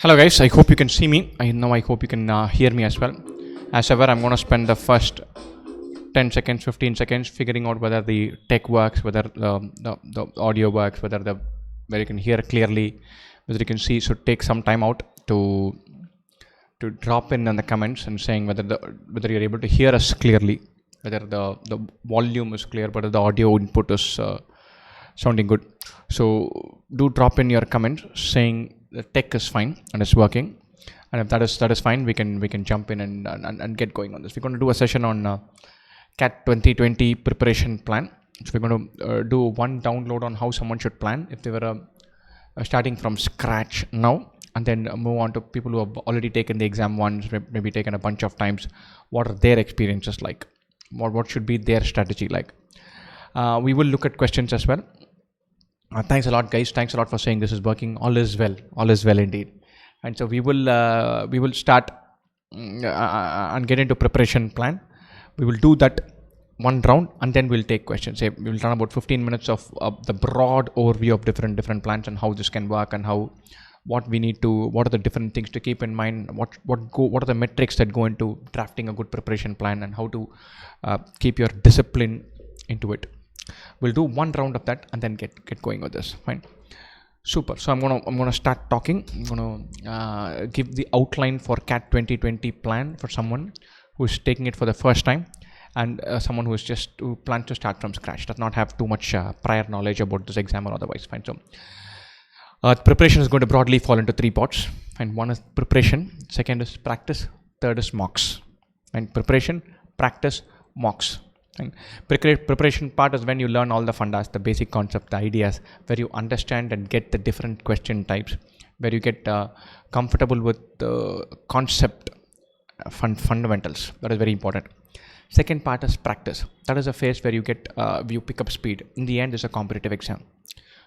Hello guys, I hope you can see me. I hope you can hear me as well. As ever, I'm going to spend the first 10 seconds, 15 seconds figuring out whether the tech works, whether the audio works, whether you can hear clearly, whether you can see. So take some time out to drop in the comments and saying whether you're able to hear us clearly, whether the volume is clear, whether the audio input is sounding good. So do drop in your comments saying the tech is fine and it's working, and if that is fine, we can jump in and get going on this. We're going to do a session on CAT 2020 preparation plan. So we're going to do one download on how someone should plan if they were starting from scratch now, and then move on to people who have already taken the exam once, maybe taken a bunch of times. What are their experiences like? What should be their strategy like? We will look at questions as well. Thanks a lot, guys. Thanks a lot for saying this is working. All is well. All is well indeed. And so we will start and get into preparation plan. We will do that one round, and then we'll take questions. We will run about 15 minutes of the broad overview of different plans and how this can work, and what are the different things to keep in mind, what are the metrics that go into drafting a good preparation plan, and how to keep your discipline into it. We'll do one round of that and then get going with this. Fine, super. So I'm gonna start talking. I'm gonna give the outline for CAT 2020 plan for someone who's taking it for the first time, and someone who plans to start from scratch, does not have too much prior knowledge about this exam or otherwise. Fine. So preparation is going to broadly fall into three parts, and one is preparation, second is practice, third is mocks. And preparation, practice, mocks. And preparation part is when you learn all the fundas, the basic concept, the ideas, where you understand and get the different question types, where you get comfortable with the concept fundamentals. That is very important. Second part is practice. That is a phase where you pick up speed. In the end, it's a competitive exam.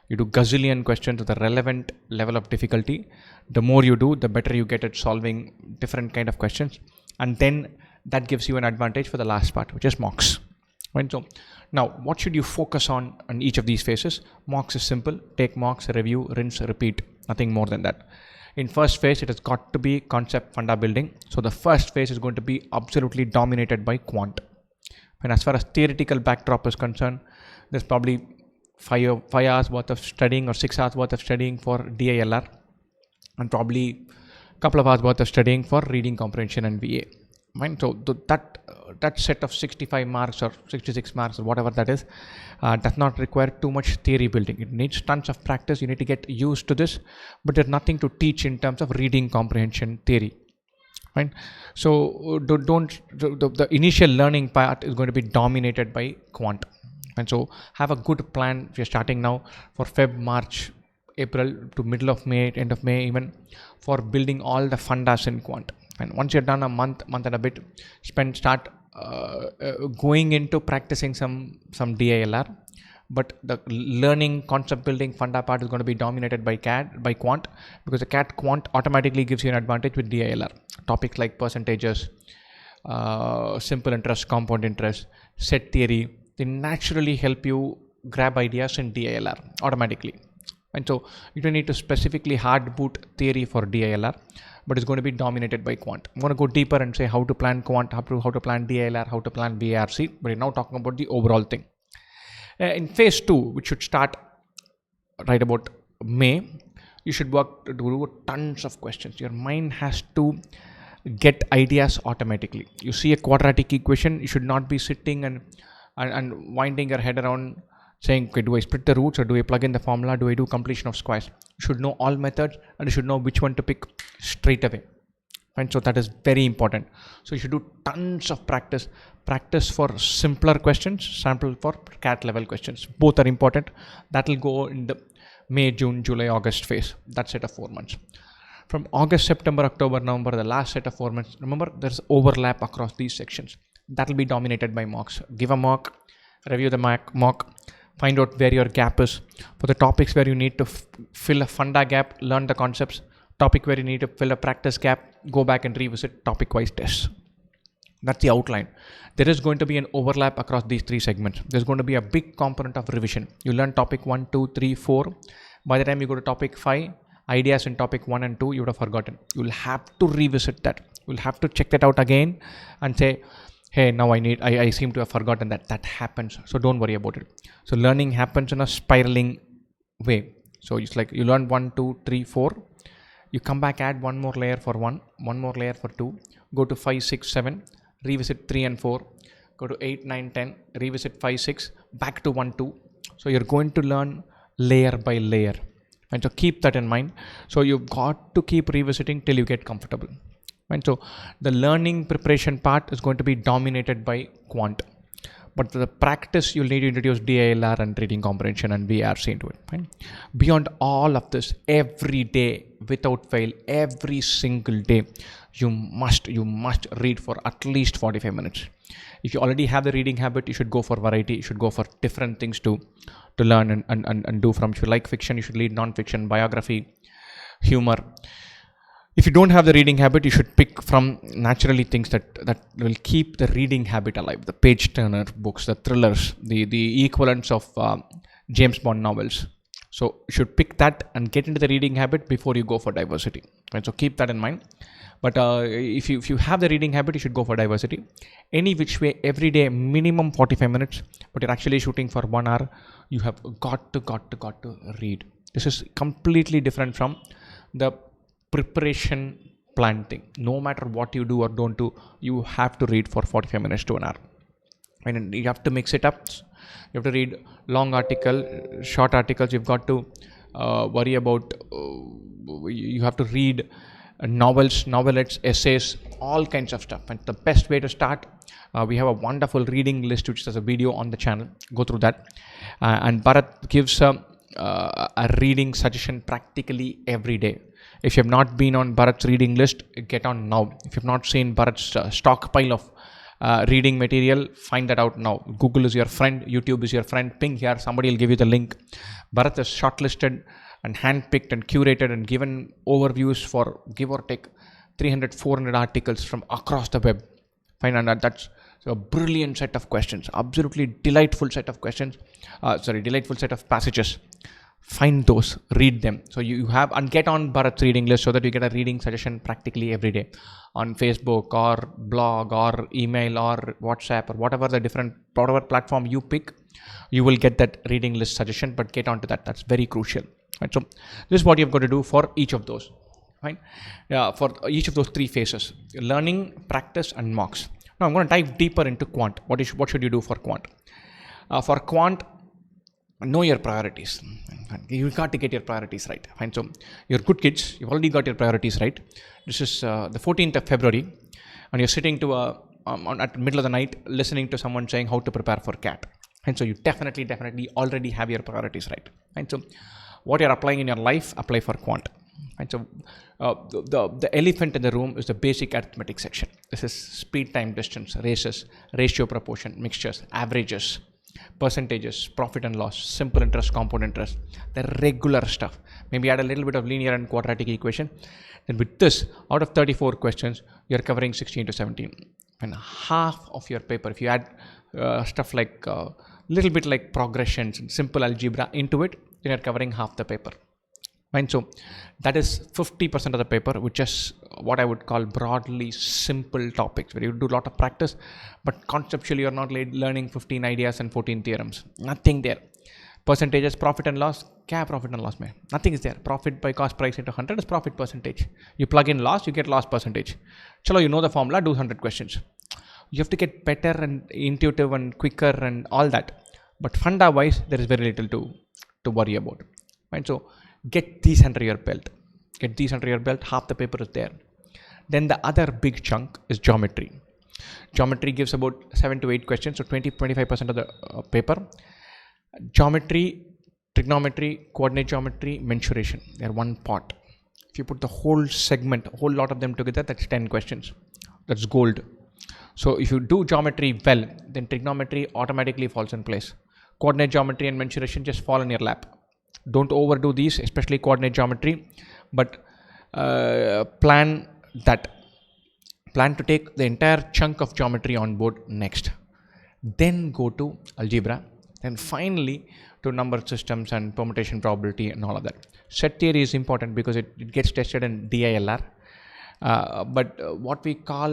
You do gazillion questions with a relevant level of difficulty. The more you do, the better you get at solving different kind of questions, and then that gives you an advantage for the last part, which is mocks. Right. So now, what should you focus on each of these phases? Mocks is simple. Take mocks, review, rinse, repeat. Nothing more than that. In first phase, it has got to be concept funda building. So the first phase is going to be absolutely dominated by quant. And as far as theoretical backdrop is concerned, there's probably 5 hours worth of studying or 6 hours worth of studying for DILR, and probably a couple of hours worth of studying for reading comprehension and VA. Right? So that set of 65 marks or 66 marks or whatever that is does not require too much theory building. It needs tons of practice. You need to get used to this, but there's nothing to teach in terms of reading comprehension theory. Right? So the initial learning part is going to be dominated by quant. And so have a good plan if you're starting now for Feb, March, April to middle of May, end of May even, for building all the fundas in quant. And once you're done a month and a bit, start going into practicing some DILR. But the learning, concept building, funda part is going to be dominated by quant, because the CAT quant automatically gives you an advantage with DILR. Topics like percentages, simple interest, compound interest, set theory, they naturally help you grab ideas in DILR automatically. And so you don't need to specifically hard boot theory for DILR, but it's going to be dominated by quant. I'm going to go deeper and say how to plan quant, how to plan DILR, how to plan VARC, but we're now talking about the overall thing. In phase 2, which should start right about May, you should work to do tons of questions. Your mind has to get ideas automatically. You see a quadratic equation, you should not be sitting and winding your head around saying, okay, do I split the roots, or do I plug in the formula, do I do completion of squares? You should know all methods, and you should know which one to pick straight away. Right? So that is very important. So you should do tons of practice for simpler questions, sample for CAT level questions. Both are important. That will go in the May, June, July, August phase. That set of 4 months. From August, September, October, November, the last set of 4 months, remember there's overlap across these sections. That will be dominated by mocks. Give a mock, review the mock, find out where your gap is. For the topics where you need to fill a funda gap, learn the concepts. Topic where you need to fill a practice gap, go back and revisit topic-wise tests. That's the outline. There is going to be an overlap across these 3 segments. There's going to be a big component of revision. You learn topic 1, 2, 3, 4. By the time you go to topic 5, ideas in topic 1 and 2 you would have forgotten. You'll have to revisit that. You'll have to check that out again and say, hey, now I seem to have forgotten that. That happens. So don't worry about it. So learning happens in a spiraling way. So it's like you learn 1, 2, 3, 4. You come back, add one more layer for 1, one more layer for 2, go to 5, 6, 7, revisit 3 and 4, go to 8, 9, 10, revisit 5, 6, back to 1, 2. So you're going to learn layer by layer. And so keep that in mind. So you've got to keep revisiting till you get comfortable. And so the learning preparation part is going to be dominated by quant. But the practice, you'll need to introduce DILR and reading comprehension and VRC into it. Fine. Beyond all of this, every day, without fail, every single day, you must read for at least 45 minutes. If you already have the reading habit, you should go for variety. You should go for different things to learn and do from. If you like fiction, you should read non-fiction, biography, humor. If you don't have the reading habit, you should pick from naturally things that will keep the reading habit alive. The page turner books, the thrillers, the equivalents of James Bond novels. So you should pick that and get into the reading habit before you go for diversity. Right? So keep that in mind. But if you have the reading habit, you should go for diversity. Any which way, every day, minimum 45 minutes, but you're actually shooting for 1 hour, you have got to read. This is completely different from the preparation plan thing. No matter what you do or don't do, you have to read for 45 minutes to an hour. And you have to mix it up. You have to read long article, short articles. You've got to worry about, you have to read novels, novelettes, essays, all kinds of stuff. And the best way to start, we have a wonderful reading list which is a video on the channel. Go through that. And Bharat gives a reading suggestion practically every day. If you have not been on Bharat's reading list, get on now. If you have not seen Bharat's stockpile of reading material, find that out now. Google is your friend, YouTube is your friend. Ping here, somebody will give you the link. Bharat is shortlisted and handpicked and curated and given overviews for, give or take, 300, 400 articles from across the web. Fine, and that's a brilliant set of questions, absolutely delightful set of questions. Delightful set of passages. Find those, read them. So you have, and get on Bharat's reading list so that you get a reading suggestion practically every day on Facebook or blog or email or WhatsApp or whatever platform you pick, you will get that reading list suggestion, but get onto that. That's very crucial. Right? So this is what you've got to do for each of those. Fine. For each of those 3 phases: learning, practice, and mocks. Now I'm going to dive deeper into quant. What should you do for quant? For quant, know your priorities. You've got to get your priorities right. Fine. So you're good kids. You've already got your priorities right. This is the 14th of February, and you're sitting to at the middle of the night listening to someone saying how to prepare for CAT. And so you definitely already have your priorities right. And so what you're applying in your life, apply for quant. And so the elephant in the room is the basic arithmetic section. This is speed, time, distance, races, ratio, proportion, mixtures, averages, percentages, profit and loss, simple interest, compound interest, the regular stuff. Maybe add a little bit of linear and quadratic equation. Then with this, out of 34 questions, you're covering 16 to 17. And half of your paper, if you add stuff like little bit like progressions and simple algebra into it, then you're covering half the paper. Right? So that is 50% of the paper, which is what I would call broadly simple topics, where you do a lot of practice, but conceptually you're not learning 15 ideas and 14 theorems. Nothing there. Percentages, profit and loss, kya profit and loss mein? Nothing is there. Profit by cost price into 100 is profit percentage. You plug in loss, you get loss percentage. Chalo, you know the formula, do 100 questions. You have to get better and intuitive and quicker and all that. But funda wise, there is very little to worry about. Right? So get these under your belt. Half the paper is there. Then the other big chunk is geometry. Geometry gives about 7 to 8 questions, so 20-25% of the paper. Geometry, trigonometry, coordinate geometry, mensuration. They are one pot. If you put the whole segment, a whole lot of them together, that's 10 questions. That's gold. So if you do geometry well, then trigonometry automatically falls in place. Coordinate geometry and mensuration just fall in your lap. Don't overdo these, especially coordinate geometry, but plan to take the entire chunk of geometry on board next. Then go to algebra. Then finally to number systems and permutation probability and all of that. Set theory is important because it gets tested in DILR. But what we call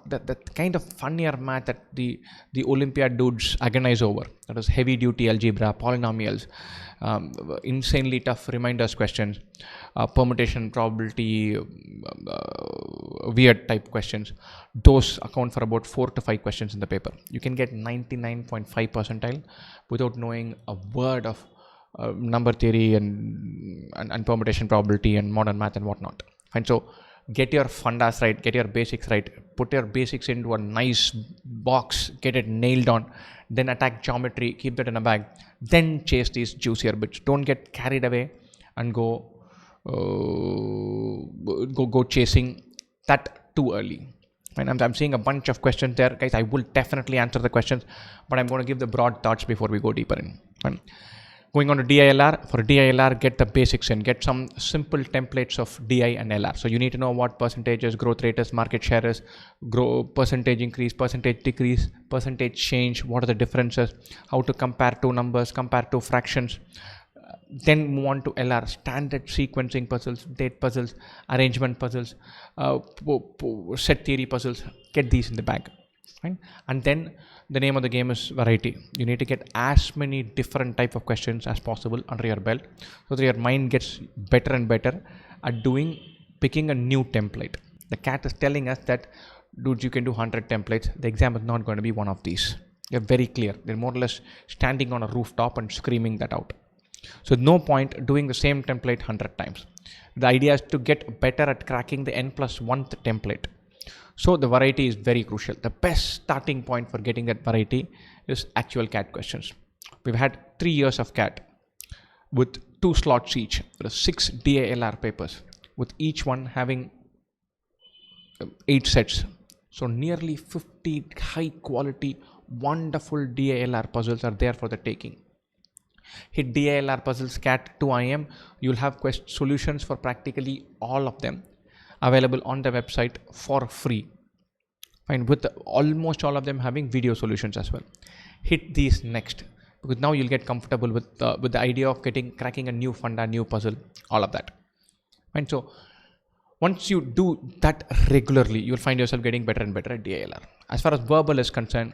that kind of funnier math that the Olympiad dudes agonize over, that is heavy duty algebra, polynomials, insanely tough reminders questions, permutation probability, weird type questions, those account for about 4 to 5 questions in the paper. You can get 99.5 percentile without knowing a word of number theory and permutation probability and modern math and whatnot. And so get your fundas right, get your basics right, put your basics into a nice box, get it nailed on, then attack geometry, keep that in a bag, then chase these juicier bits. Don't get carried away and go chasing that too early. And I'm seeing a bunch of questions there, guys. I will definitely answer the questions, but I'm going to give the broad thoughts before we go deeper in. And going on to DILR, for DILR, get the basics in, get some simple templates of DI and LR. So you need to know what percentages, growth rate is, market share is, percentage increase, percentage decrease, percentage change, what are the differences, how to compare two numbers, compare two fractions. Then move on to LR, standard sequencing puzzles, date puzzles, arrangement puzzles, set theory puzzles. Get these in the bag. Fine. And then the name of the game is variety. You need to get as many different type of questions as possible under your belt so that your mind gets better and better at picking a new template. The cat is telling us that, dudes, you can do 100 templates. The exam is not going to be one of these. They're very clear. They're more or less standing on a rooftop and screaming that out. So no point doing the same template 100 times. The idea is to get better at cracking the n+1th template. So the variety is very crucial. The best starting point for getting that variety is actual CAT questions. We've had 3 years of CAT with 2 slots each. There are 6 DILR papers with each one having 8 sets. So nearly 50 high quality, wonderful DILR puzzles are there for the taking. Hit DILR puzzles CAT 2 IIM. You'll have solutions for practically all of them available on the website for free. Fine, with almost all of them having video solutions as well. Hit these next, because now you'll get comfortable with the idea of cracking a new funda, new puzzle, all of that. Fine, so once you do that regularly, you'll find yourself getting better and better at DILR. As far as verbal is concerned,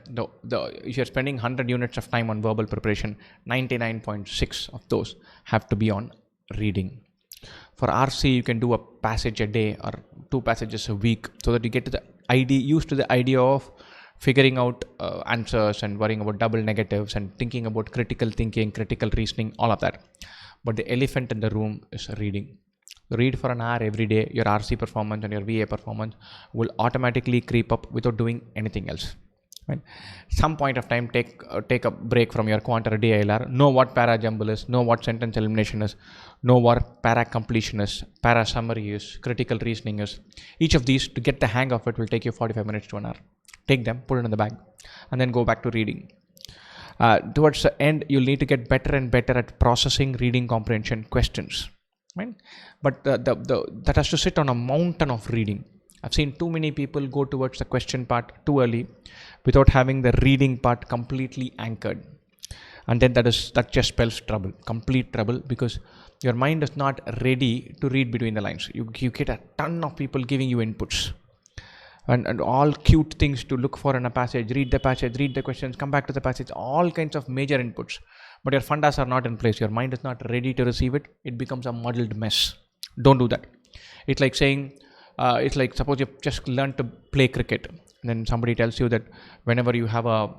if you're spending 100 units of time on verbal preparation, 99.6 of those have to be on reading. For RC, you can do a passage a day or 2 passages a week so that you get used to the idea of figuring out answers and worrying about double negatives and thinking about critical thinking, critical reasoning, all of that. But the elephant in the room is reading. Read for an hour every day. Your RC performance and your VA performance will automatically creep up without doing anything else. Right? Some point of time, take a break from your quant or DILR. Know what para jumble is, know what sentence elimination is, know what para completion is, para summary is, critical reasoning is. Each of these, to get the hang of it, will take you 45 minutes to an hour. Take them, put it in the bag, and then go back to reading. Towards the end, you'll need to get better and better at processing reading comprehension questions. Right? But that has to sit on a mountain of reading. I've seen too many people go towards the question part too early without having the reading part completely anchored. And then that just spells trouble, complete trouble, because your mind is not ready to read between the lines. You get a ton of people giving you inputs and all cute things to look for in a passage. Read the passage, read the questions, come back to the passage, all kinds of major inputs. But your fundas are not in place. Your mind is not ready to receive it. It becomes a muddled mess. Don't do that. It's like saying, suppose you've just learned to play cricket, and then somebody tells you that whenever you have a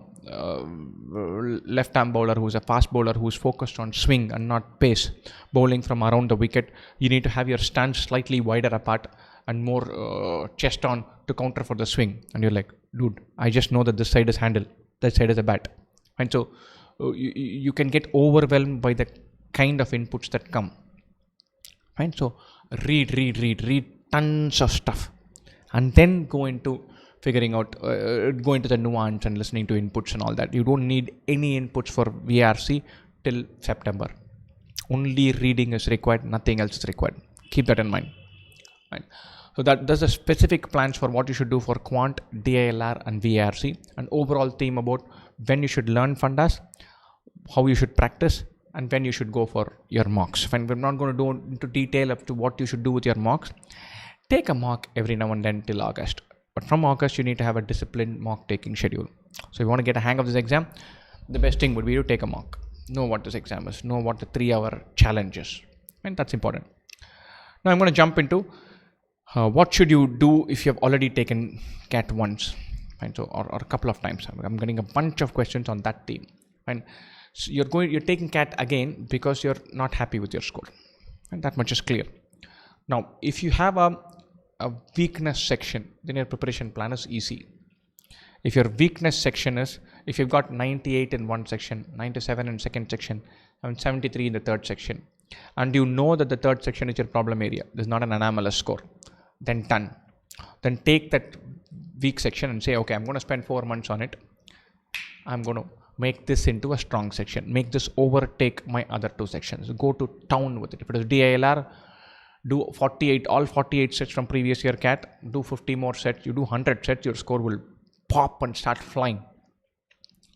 left arm bowler who's a fast bowler who's focused on swing and not pace, bowling from around the wicket, you need to have your stance slightly wider apart and more chest on to counter for the swing. And you're like, dude, I just know that this side is handle, that side is a bat. And so you can get overwhelmed by the kind of inputs that come. Right? So read tons of stuff, and then go into figuring out, go into the nuance and listening to inputs and all that. You don't need any inputs for VRC till September. Only reading is required, nothing else is required. Keep that in mind. Right. So there's a specific plans for what you should do for quant, DILR and VRC, an overall theme about when you should learn fundas, how you should practice, and when you should go for your mocks. When we're not going to go into detail up to what you should do with your mocks, take a mock every now and then till August. But from August, you need to have a disciplined mock taking schedule. So if you want to get a hang of this exam, the best thing would be to take a mock. Know what this exam is. Know what the 3-hour challenge is. And that's important. Now I'm going to jump into what should you do if you have already taken CAT once, right? So, or a couple of times. I'm getting a bunch of questions on that theme. And so you're taking CAT again because you're not happy with your score. And that much is clear. Now, if you have a weakness section, then your preparation plan is easy. If your weakness section is, if you've got 98 in one section, 97 in second section, and 73 in the third section, and you know that the third section is your problem area, there's not an anomalous score, then done. Then take that weak section and say, okay, I'm going to spend 4 months on it. I'm going to make this into a strong section, make this overtake my other 2 sections, go to town with it. If it is DILR, do all 48 sets from previous year CAT, do 50 more sets, you do 100 sets, your score will pop and start flying.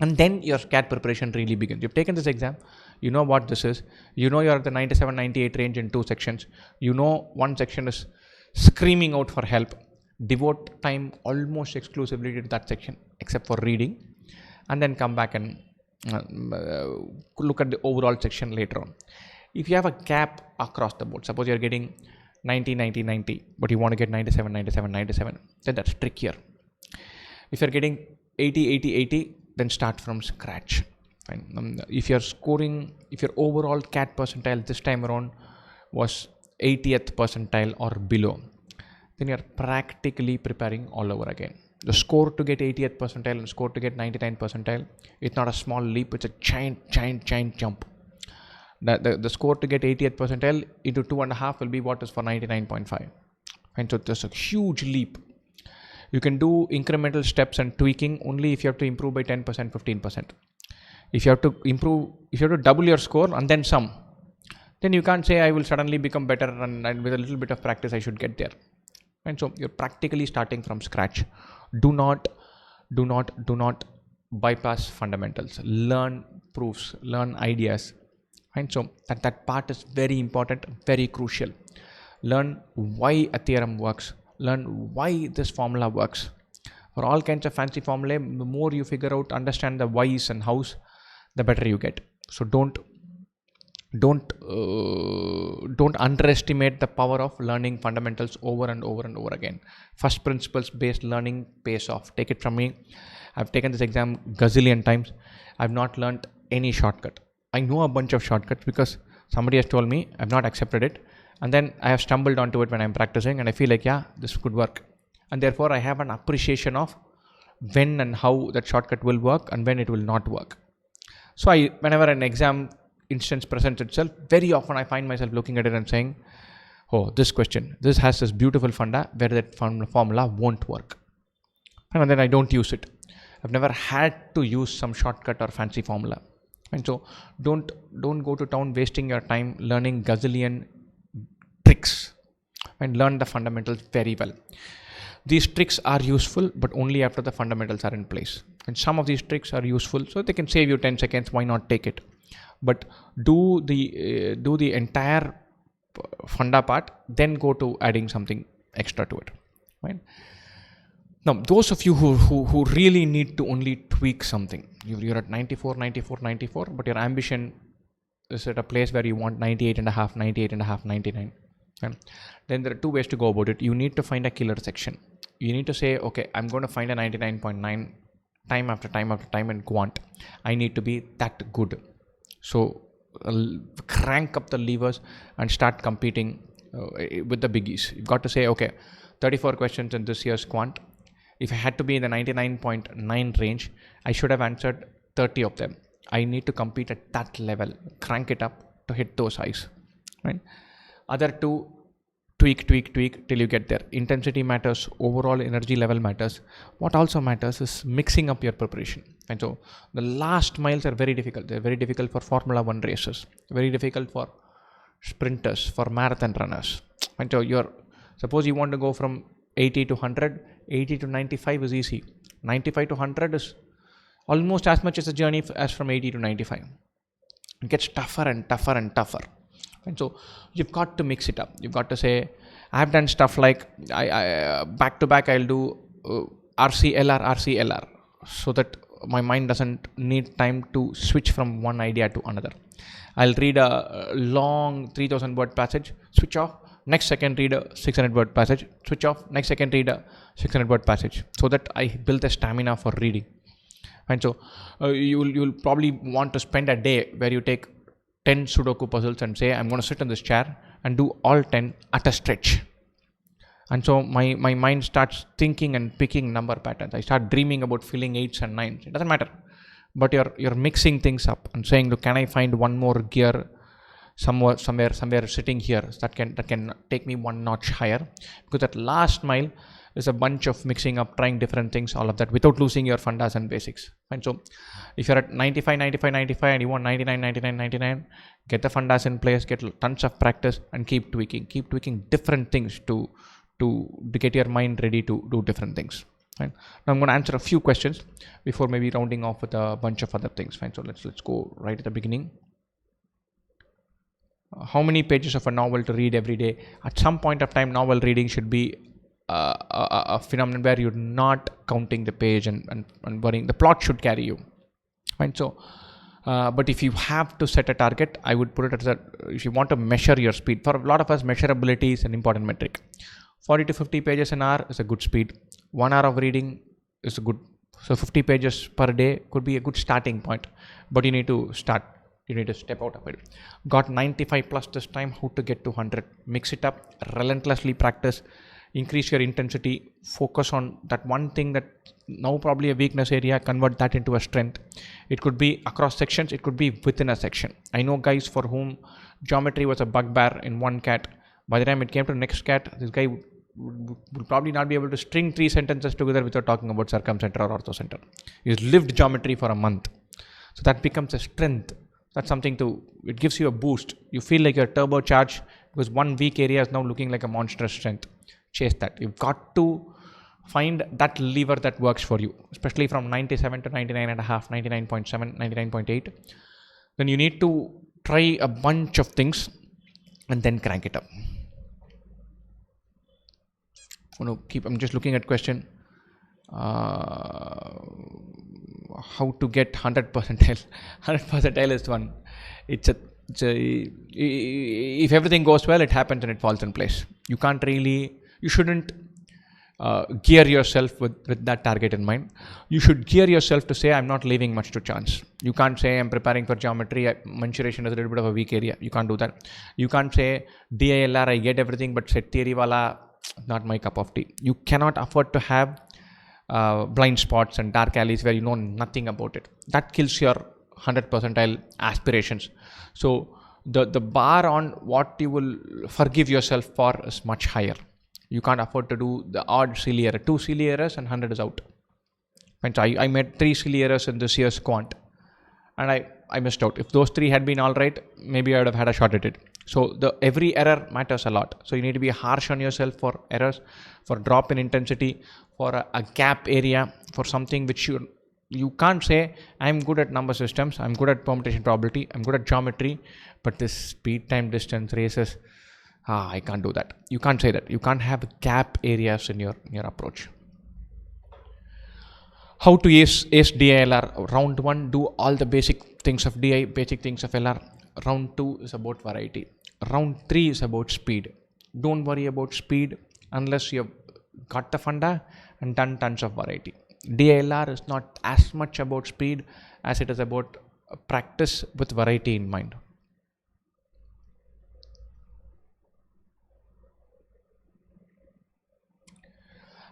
And then your CAT preparation really begins. You've taken this exam, you know what this is, you know you're at the 97, 98 range in 2 sections, you know one section is screaming out for help. Devote time almost exclusively to that section, except for reading, and then come back and look at the overall section later on. If you have a gap across the board, suppose you're getting 90, 90, 90, but you want to get 97, 97, 97, then that's trickier. If you're getting 80, 80, 80, then start from scratch. If you're scoring, if your overall CAT percentile this time around was 80th percentile or below, then you're practically preparing all over again. The score to get 80th percentile and score to get 99th percentile, it's not a small leap, it's a giant jump. The score to get 80th percentile into 2.5 will be what is for 99.5. And so there's a huge leap. You can do incremental steps and tweaking only if you have to improve by 10%, 15%. If you have to improve, if you have to double your score and then some, then you can't say I will suddenly become better and with a little bit of practice I should get there. And so you're practically starting from scratch. Do not bypass fundamentals. Learn proofs, learn ideas. And so that part is very important, very crucial. Learn why a theorem works. Learn why this formula works. For all kinds of fancy formulae, the more you figure out, understand the whys and hows, the better you get. So don't underestimate the power of learning fundamentals over and over and over again. First principles based learning pays off. Take it from me. I've taken this exam gazillion times. I've not learned any shortcut. I know a bunch of shortcuts because somebody has told me, I've not accepted it. And then I have stumbled onto it when I'm practicing and I feel like, yeah, this could work. And therefore I have an appreciation of when and how that shortcut will work and when it will not work. So whenever an exam instance presents itself, very often I find myself looking at it and saying, oh, this has this beautiful funda where that formula won't work. And then I don't use it. I've never had to use some shortcut or fancy formula. And so don't go to town wasting your time learning gazillion tricks, and learn the fundamentals very well. These tricks are useful, but only after the fundamentals are in place. And some of these tricks are useful, so they can save you 10 seconds. Why not take it? But do the entire funda part, then go to adding something extra to it. Right? Now, those of you who really need to only tweak something, you're at 94, but your ambition is at a place where you want 98.5, 99. Okay? Then there are 2 ways to go about it. You need to find a killer section. You need to say, okay, I'm going to find a 99.9 time after time in quant. I need to be that good. So crank up the levers and start competing with the biggies. You've got to say, okay, 34 questions in this year's quant. If I had to be in the 99.9 range, I should have answered 30 of them. I need to compete at that level, crank it up to hit those highs. Right? Other 2, tweak till you get there. Intensity matters, overall energy level matters. What also matters is mixing up your preparation. And so the last miles are very difficult. They're very difficult for Formula 1 races, very difficult for sprinters, for marathon runners. And so suppose you want to go from 80 to 100, 80 to 95 is easy. 95 to 100 is almost as much as a journey as from 80 to 95. it gets tougher and tougher and tougher. And so you've got to mix it up. You've got to say, I've done stuff like I back to back I'll do RCLR, so that my mind doesn't need time to switch from one idea to another. I'll read a long 3000 word passage, switch off, next second read a 600 word passage, switch off, next second read a 600 word passage, so that I build the stamina for reading. And so you'll probably want to spend a day where you take 10 Sudoku puzzles and say, I'm going to sit in this chair and do all 10 at a stretch. And so my mind starts thinking and picking number patterns. I start dreaming about filling 8s and 9s. It doesn't matter. But you're mixing things up and saying, look, can I find one more gear somewhere sitting here that can take me one notch higher? Because that last mile is a bunch of mixing up, trying different things, all of that, without losing your fundas and basics. And so if you're at 95 and you want 99, get the fundas in place, get tons of practice, and keep tweaking different things to get your mind ready to do different things. Fine. Now I'm going to answer a few questions before maybe rounding off with a bunch of other things. Fine. So let's go right at the beginning. How many pages of a novel to read every day? At some point of time, novel reading should be a phenomenon where you're not counting the page and worrying. The plot should carry you. Fine. So, but if you have to set a target, I would put it as if you want to measure your speed. For a lot of us, measurability is an important metric. 40 to 50 pages an hour is a good speed. 1 hour of reading is a good. So 50 pages per day could be a good starting point. But you need to start. You need to step out of it. Got 95 plus this time. How to get to 100? Mix it up. Relentlessly practice. Increase your intensity. Focus on that one thing that now probably a weakness area. Convert that into a strength. It could be across sections. It could be within a section. I know guys for whom geometry was a bugbear in one cat. By the time it came to the next cat, this guy would probably not be able to string 3 sentences together without talking about circumcenter or orthocenter. He's lived geometry for a month. So that becomes a strength. That's something it gives you a boost. You feel like you're turbocharged because one weak area is now looking like a monstrous strength. Chase that. You've got to find that lever that works for you, especially from 97 to 99.5, 99.7, 99.8. Then you need to try a bunch of things and then crank it up. I'm just looking at question. How to get 100 percentile? 100 percentile is one. If everything goes well, it happens and it falls in place. You shouldn't gear yourself with that target in mind. You should gear yourself to say, I'm not leaving much to chance. You can't say, I'm preparing for geometry. Mensuration is a little bit of a weak area. You can't do that. You can't say, DILR, I get everything, but set theory wala, not my cup of tea. You cannot afford to have blind spots and dark alleys where you know nothing about it. That kills your 100 percentile aspirations. So the bar on what you will forgive yourself for is much higher. You can't afford to do the odd silly error. 2 silly errors and 100 is out. And so I made 3 silly errors in this year's quant, and I missed out. If those 3 had been all right, maybe I would have had a shot at it. So every error matters a lot. So you need to be harsh on yourself for errors, for drop in intensity, for a gap area, for something which you can't say, I'm good at number systems, I'm good at permutation probability, I'm good at geometry, but this speed, time, distance, races, I can't do that. You can't say that. You can't have gap areas in your approach. How to ace DILR? Round 1, do all the basic things of DI, basic things of LR. Round 2 is about variety. Round 3 is about speed. Don't worry about speed unless you've got the funda and done tons of variety. DILR is not as much about speed as it is about practice with variety in mind.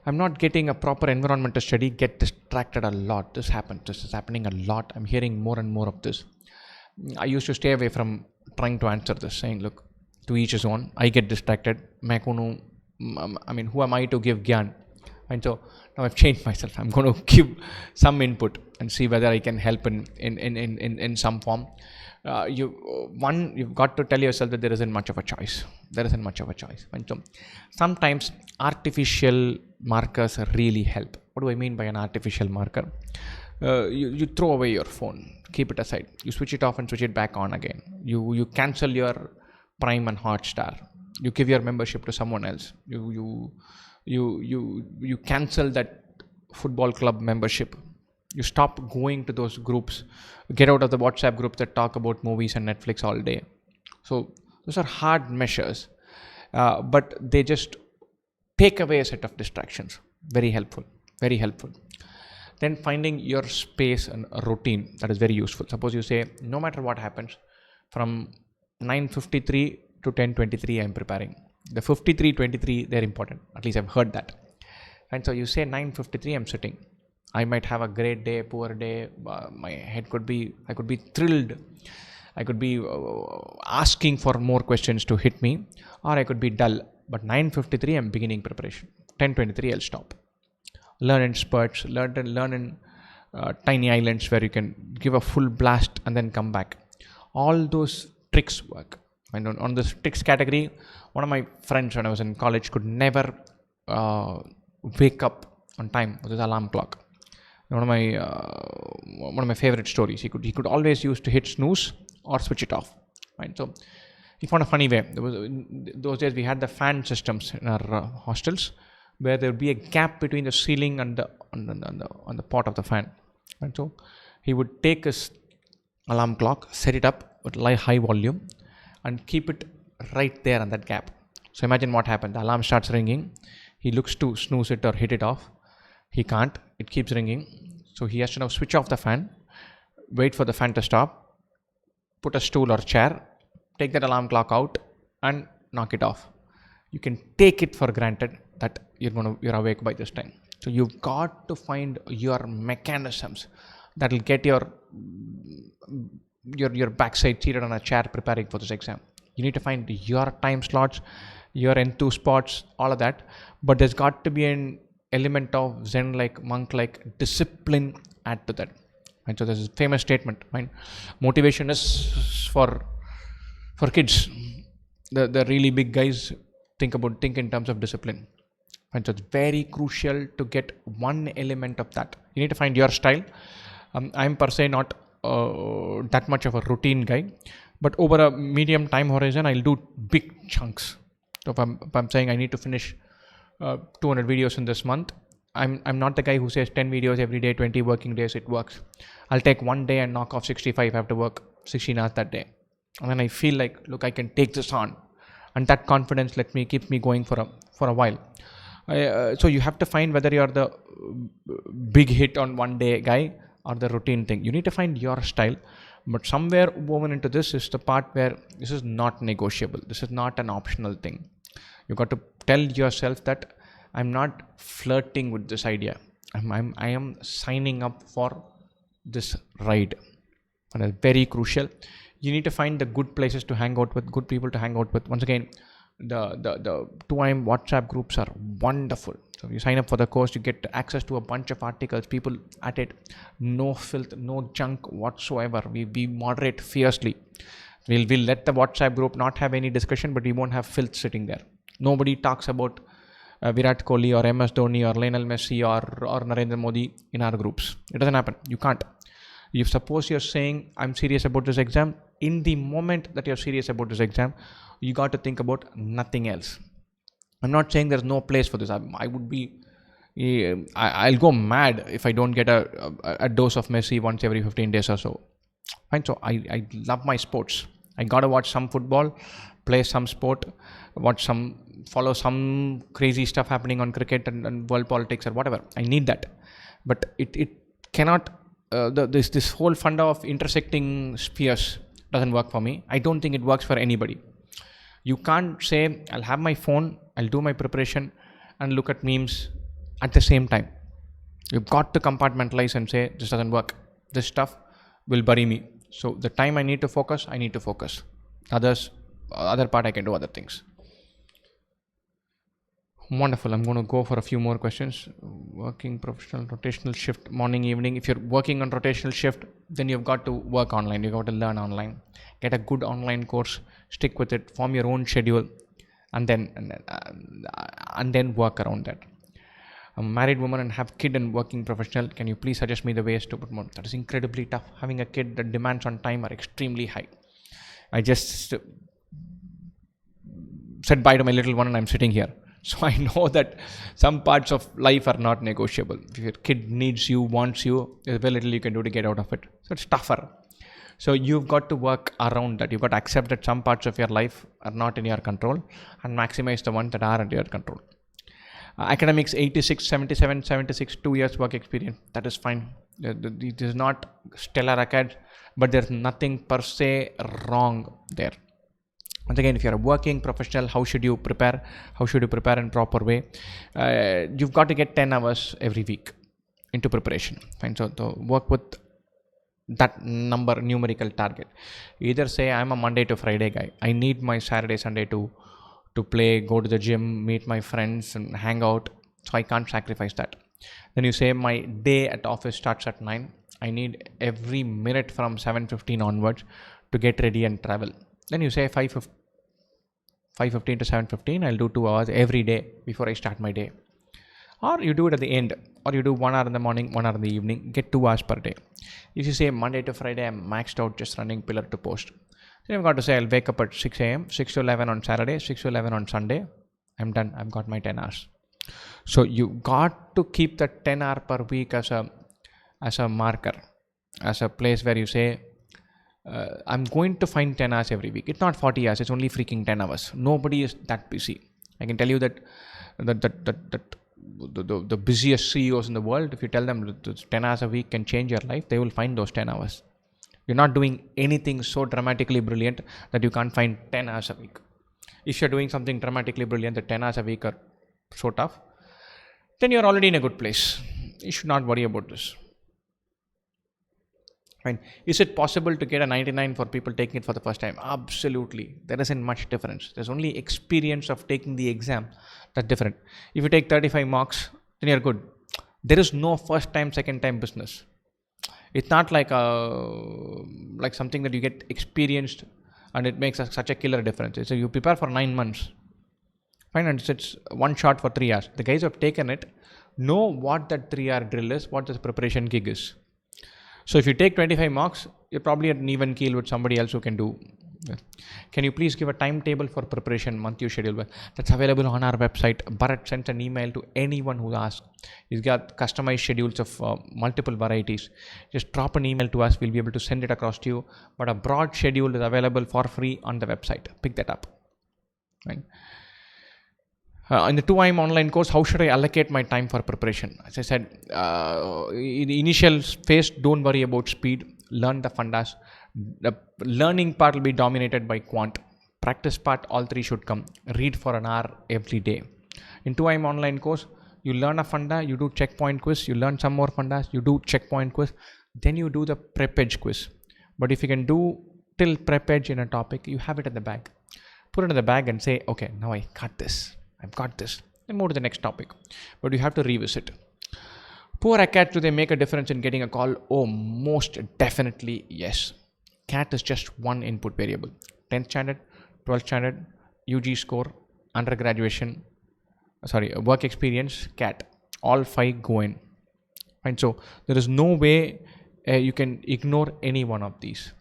I'm not getting a proper environment to study, get distracted a lot. This is happening a lot. I'm hearing more and more of this. I used to stay away from trying to answer this, saying, look, to each his own. I get distracted. Who am I to give gyan? And so now I've changed myself. I'm going to give some input and see whether I can help in some form. You've got to tell yourself that there isn't much of a choice. And so sometimes artificial markers really help. What do I mean by an artificial marker? You throw away your phone, keep it aside. You switch it off and switch it back on again. You cancel your Prime and Hotstar. You give your membership to someone else. You cancel that football club membership. You stop going to those groups. Get out of the WhatsApp groups that talk about movies and Netflix all day. So those are hard measures, but they just take away a set of distractions. Very helpful. Very helpful. Then finding your space and a routine, that is very useful. Suppose you say, no matter what happens, from 9:53 to 10:23 I am preparing. The 53:23, they're important. At least I've heard that. And so you say 9:53 I'm sitting. I might have a great day, poor day. My head I could be thrilled. I could be asking for more questions to hit me, or I could be dull. But 9:53 I'm beginning preparation. 10:23 I'll stop. Learn in spurts, learn in tiny islands where you can give a full blast and then come back. All those tricks work. And on this tricks category, one of my friends when I was in college could never wake up on time with his alarm clock. One of my favorite stories. He could always use to hit snooze or switch it off. Right. So he found a funny way. Those days we had the fan systems in our hostels, where there would be a gap between the ceiling and the pot of the fan. And so he would take his alarm clock, set it up with high volume, and keep it right there on that gap. So imagine what happened. The alarm starts ringing. He looks to snooze it or hit it off. He can't. It keeps ringing. So he has to now switch off the fan, wait for the fan to stop, put a stool or chair, take that alarm clock out, and knock it off. You can take it for granted that you're awake by this time. So you've got to find your mechanisms that will get your backside seated on a chair preparing for this exam. You need to find your time slots, your enthuse spots, all of that. But there's got to be an element of Zen-like, monk-like discipline add to that. And so there's a famous statement, right? Motivation is for kids. The really big guys think in terms of discipline. And so it's very crucial to get one element of that. You need to find your style. I'm per se not that much of a routine guy, but over a medium time horizon, I'll do big chunks. So if I'm saying I need to finish 200 videos in this month, I'm not the guy who says 10 videos every day, 20 working days, it works. I'll take one day and knock off 65. I have to work 16 hours that day. And then I feel like, look, I can take this on. And that confidence keeps me going for a while. So you have to find whether you're the big hit on one day guy or the routine thing. You need to find your style. But somewhere woven into this is the part where this is not negotiable. This is not an optional thing. You got to tell yourself that I'm not flirting with this idea. I am signing up for this ride. And it's very crucial. You need to find the good places to hang out with, good people to hang out with. Once again, the IIM WhatsApp groups are wonderful. So you sign up for the course, you get access to a bunch of articles, people at it, no filth, no junk whatsoever. We moderate fiercely. We'll let the WhatsApp group not have any discussion, but we won't have filth sitting there. Nobody talks about Virat Kohli or MS Dhoni or Lionel Messi or Narendra Modi in our groups. It doesn't happen. You can't. If suppose you're saying, I'm serious about this exam, in the moment that you're serious about this exam, you got to think about nothing else. I'm not saying there's no place for this. I'll go mad if I don't get a dose of Messi once every 15 days or so. Fine. So I love my sports. I got to watch some football, play some sport, follow some crazy stuff happening on cricket and world politics or whatever. I need that. But it cannot, this whole funda of intersecting spheres doesn't work for me. I don't think it works for anybody. You can't say, I'll have my phone, I'll do my preparation and look at memes at the same time. You've got to compartmentalize and say, this doesn't work. This stuff will bury me. So the time I need to focus. Other part I can do other things. Wonderful. I'm going to go for a few more questions. Working professional, rotational shift, morning, evening. If you're working on rotational shift, then you've got to work online. You've got to learn online. Get a good online course. Stick with it. Form your own schedule, and then work around that. I'm a married woman and have kid and working professional. Can you please suggest me the ways to put more? That is incredibly tough. Having a kid, the demands on time are extremely high. I just said bye to my little one and I'm sitting here. So I know that some parts of life are not negotiable. If your kid needs you, wants you, there's very little you can do to get out of it. So it's tougher. So you've got to work around that. You've got to accept that some parts of your life are not in your control and maximize the ones that are under your control. Academics 86, 77, 76, 2 years work experience. That is fine. It is not stellar acad, but there's nothing per se wrong there. Once again, if you're a working professional, how should you prepare? How should you prepare in proper way? You've got to get 10 hours every week into preparation. Fine. So to work with that numerical target. Either say I'm a Monday to Friday guy. I need my Saturday, Sunday to play, go to the gym, meet my friends and hang out. So I can't sacrifice that. Then you say my day at office starts at 9. I need every minute from 7:15 onwards to get ready and travel. Then you say 5:15 to 7:15, I'll do 2 hours every day before I start my day. Or you do it at the end, or you do 1 hour in the morning, 1 hour in the evening, get 2 hours per day. If you say Monday to Friday, I'm maxed out just running pillar to post. Then you've got to say I'll wake up at 6 a.m., 6 to 11 on Saturday, 6 to 11 on Sunday. I'm done. I've got my 10 hours. So you got to keep that 10 hour per week as a marker, as a place where you say, I'm going to find 10 hours every week. It's not 40 hours. It's only freaking 10 hours. Nobody is that busy. I can tell you that the busiest CEOs in the world, if you tell them that 10 hours a week can change your life, they will find those 10 hours. You're not doing anything so dramatically brilliant that you can't find 10 hours a week. If you're doing something dramatically brilliant, the 10 hours a week are so tough, then you're already in a good place. You should not worry about this. Fine. Is it possible to get a 99 for people taking it for the first time? Absolutely. There isn't much difference. There's only experience of taking the exam that's different. If you take 35 marks, then you're good. There is no first time, second time business. It's not like something that you get experienced and it makes such a killer difference. So you prepare for 9 months. Fine, and it's one shot for 3 hours. The guys who have taken it know what that 3-hour drill is, what this preparation gig is. So if you take 25 marks, you're probably at an even keel with somebody else who can do. Can you please give a timetable for preparation, month you schedule? That's available on our website. Bharat sends an email to anyone who asks. He's got customized schedules of multiple varieties. Just drop an email to us. We'll be able to send it across to you. But a broad schedule is available for free on the website. Pick that up. Right? In the IIM online course, how should I allocate my time for preparation? As I said, in the initial phase, don't worry about speed. Learn the fundas. The learning part will be dominated by quant. Practice part, all three should come. Read for an hour every day. In IIM online course, you learn a funda, you do checkpoint quiz, you learn some more fundas, you do checkpoint quiz, then you do the prep edge quiz. But if you can do till prep edge in a topic, you have it in the bag. Put it in the bag and say, okay, now I got this. I've got this. Then move to the next topic. But you have to revisit. Poor ACAT, do they make a difference in getting a call? Oh, most definitely yes. CAT is just one input variable. 10th standard, 12th standard, UG score, work experience, CAT. All 5 go in. Fine. So there is no way you can ignore any one of these.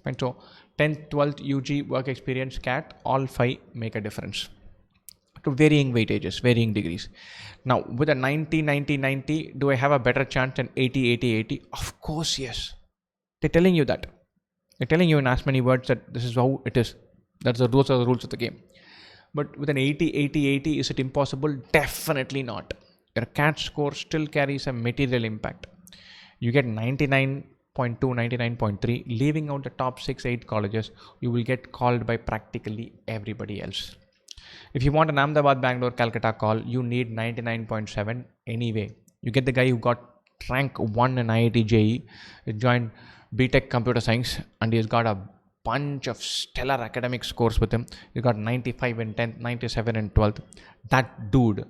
Fine. So 10th, 12th, UG, work experience, CAT, all 5 make a difference. To varying weightages, varying degrees. Now, with a 90, 90, 90, do I have a better chance than 80, 80, 80? Of course, yes. They're telling you that. They're telling you in as many words that this is how it is. Those are the rules of the game. But with an 80, 80, 80, is it impossible? Definitely not. Your CAT score still carries a material impact. You get 99.2, 99.3, leaving out the top 6, 8 colleges, you will get called by practically everybody else. If you want an Ahmedabad, Bangalore, Calcutta call, you need 99.7 anyway. You get the guy who got rank 1 in IIT JE, joined BTech Computer Science, and he's got a bunch of stellar academic scores with him. He got 95 in 10th, 97 in 12th. That dude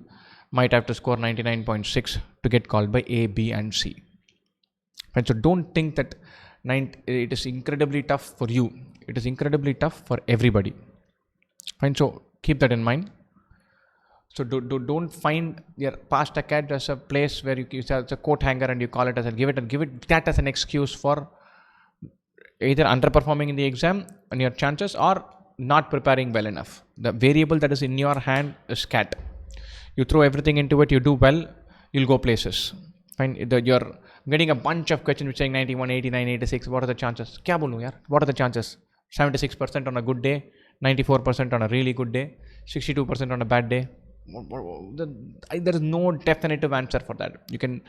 might have to score 99.6 to get called by A, B, and C. And so don't think that it is incredibly tough for you. It is incredibly tough for everybody. And so keep that in mind. So don't find your past acad as a place where it's a coat hanger and you call it as give it that as an excuse for either underperforming in the exam and your chances or not preparing well enough. The variable that is in your hand is cat. You throw everything into it, you do well, you'll go places. Fine. You're getting a bunch of questions which saying 91, 89, 86. What are the chances? Kya bolu yaar? What are the chances? 76% on a good day, 94% on a really good day, 62% on a bad day. There is no definitive answer for that. You can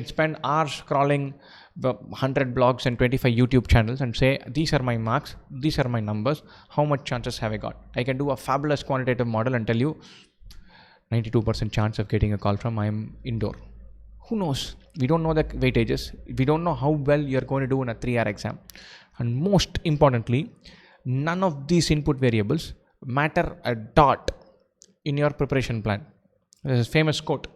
spend hours scrolling 100 blogs and 25 YouTube channels and say these are my marks, these are my numbers, how much chances have I got? I can do a fabulous quantitative model and tell you 92% chance of getting a call from I am indoor. Who knows? We don't know the weightages. We don't know how well you're going to do in a 3-hour exam. And most importantly, none of these input variables matter a dot in your preparation plan. There's a famous quote.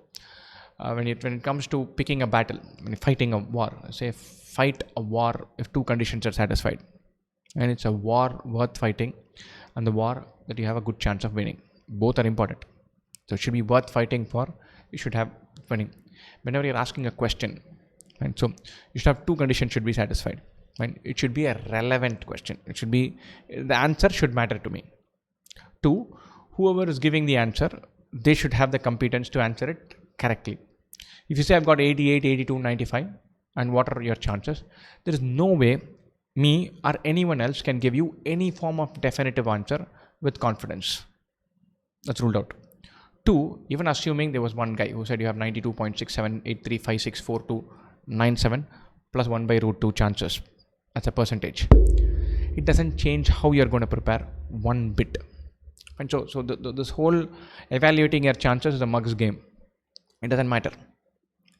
When it comes to picking a battle, when you're fighting a war, say fight a war if 2 conditions are satisfied. And it's a war worth fighting and the war that you have a good chance of winning. Both are important. So it should be worth fighting for. You should have winning. Whenever you're asking a question, right? So you should have 2 conditions should be satisfied. Right? It should be a relevant question. It should be, the answer should matter to me. 2, whoever is giving the answer, they should have the competence to answer it correctly. If you say I've got 88, 82, 95, and what are your chances? There is no way me or anyone else can give you any form of definitive answer with confidence. That's ruled out. 2, even assuming there was one guy who said you have 92.6783564297 plus 1 by root 2 chances. That's a percentage. It doesn't change how you're going to prepare one bit. And so this whole evaluating your chances is a mug's game. It doesn't matter.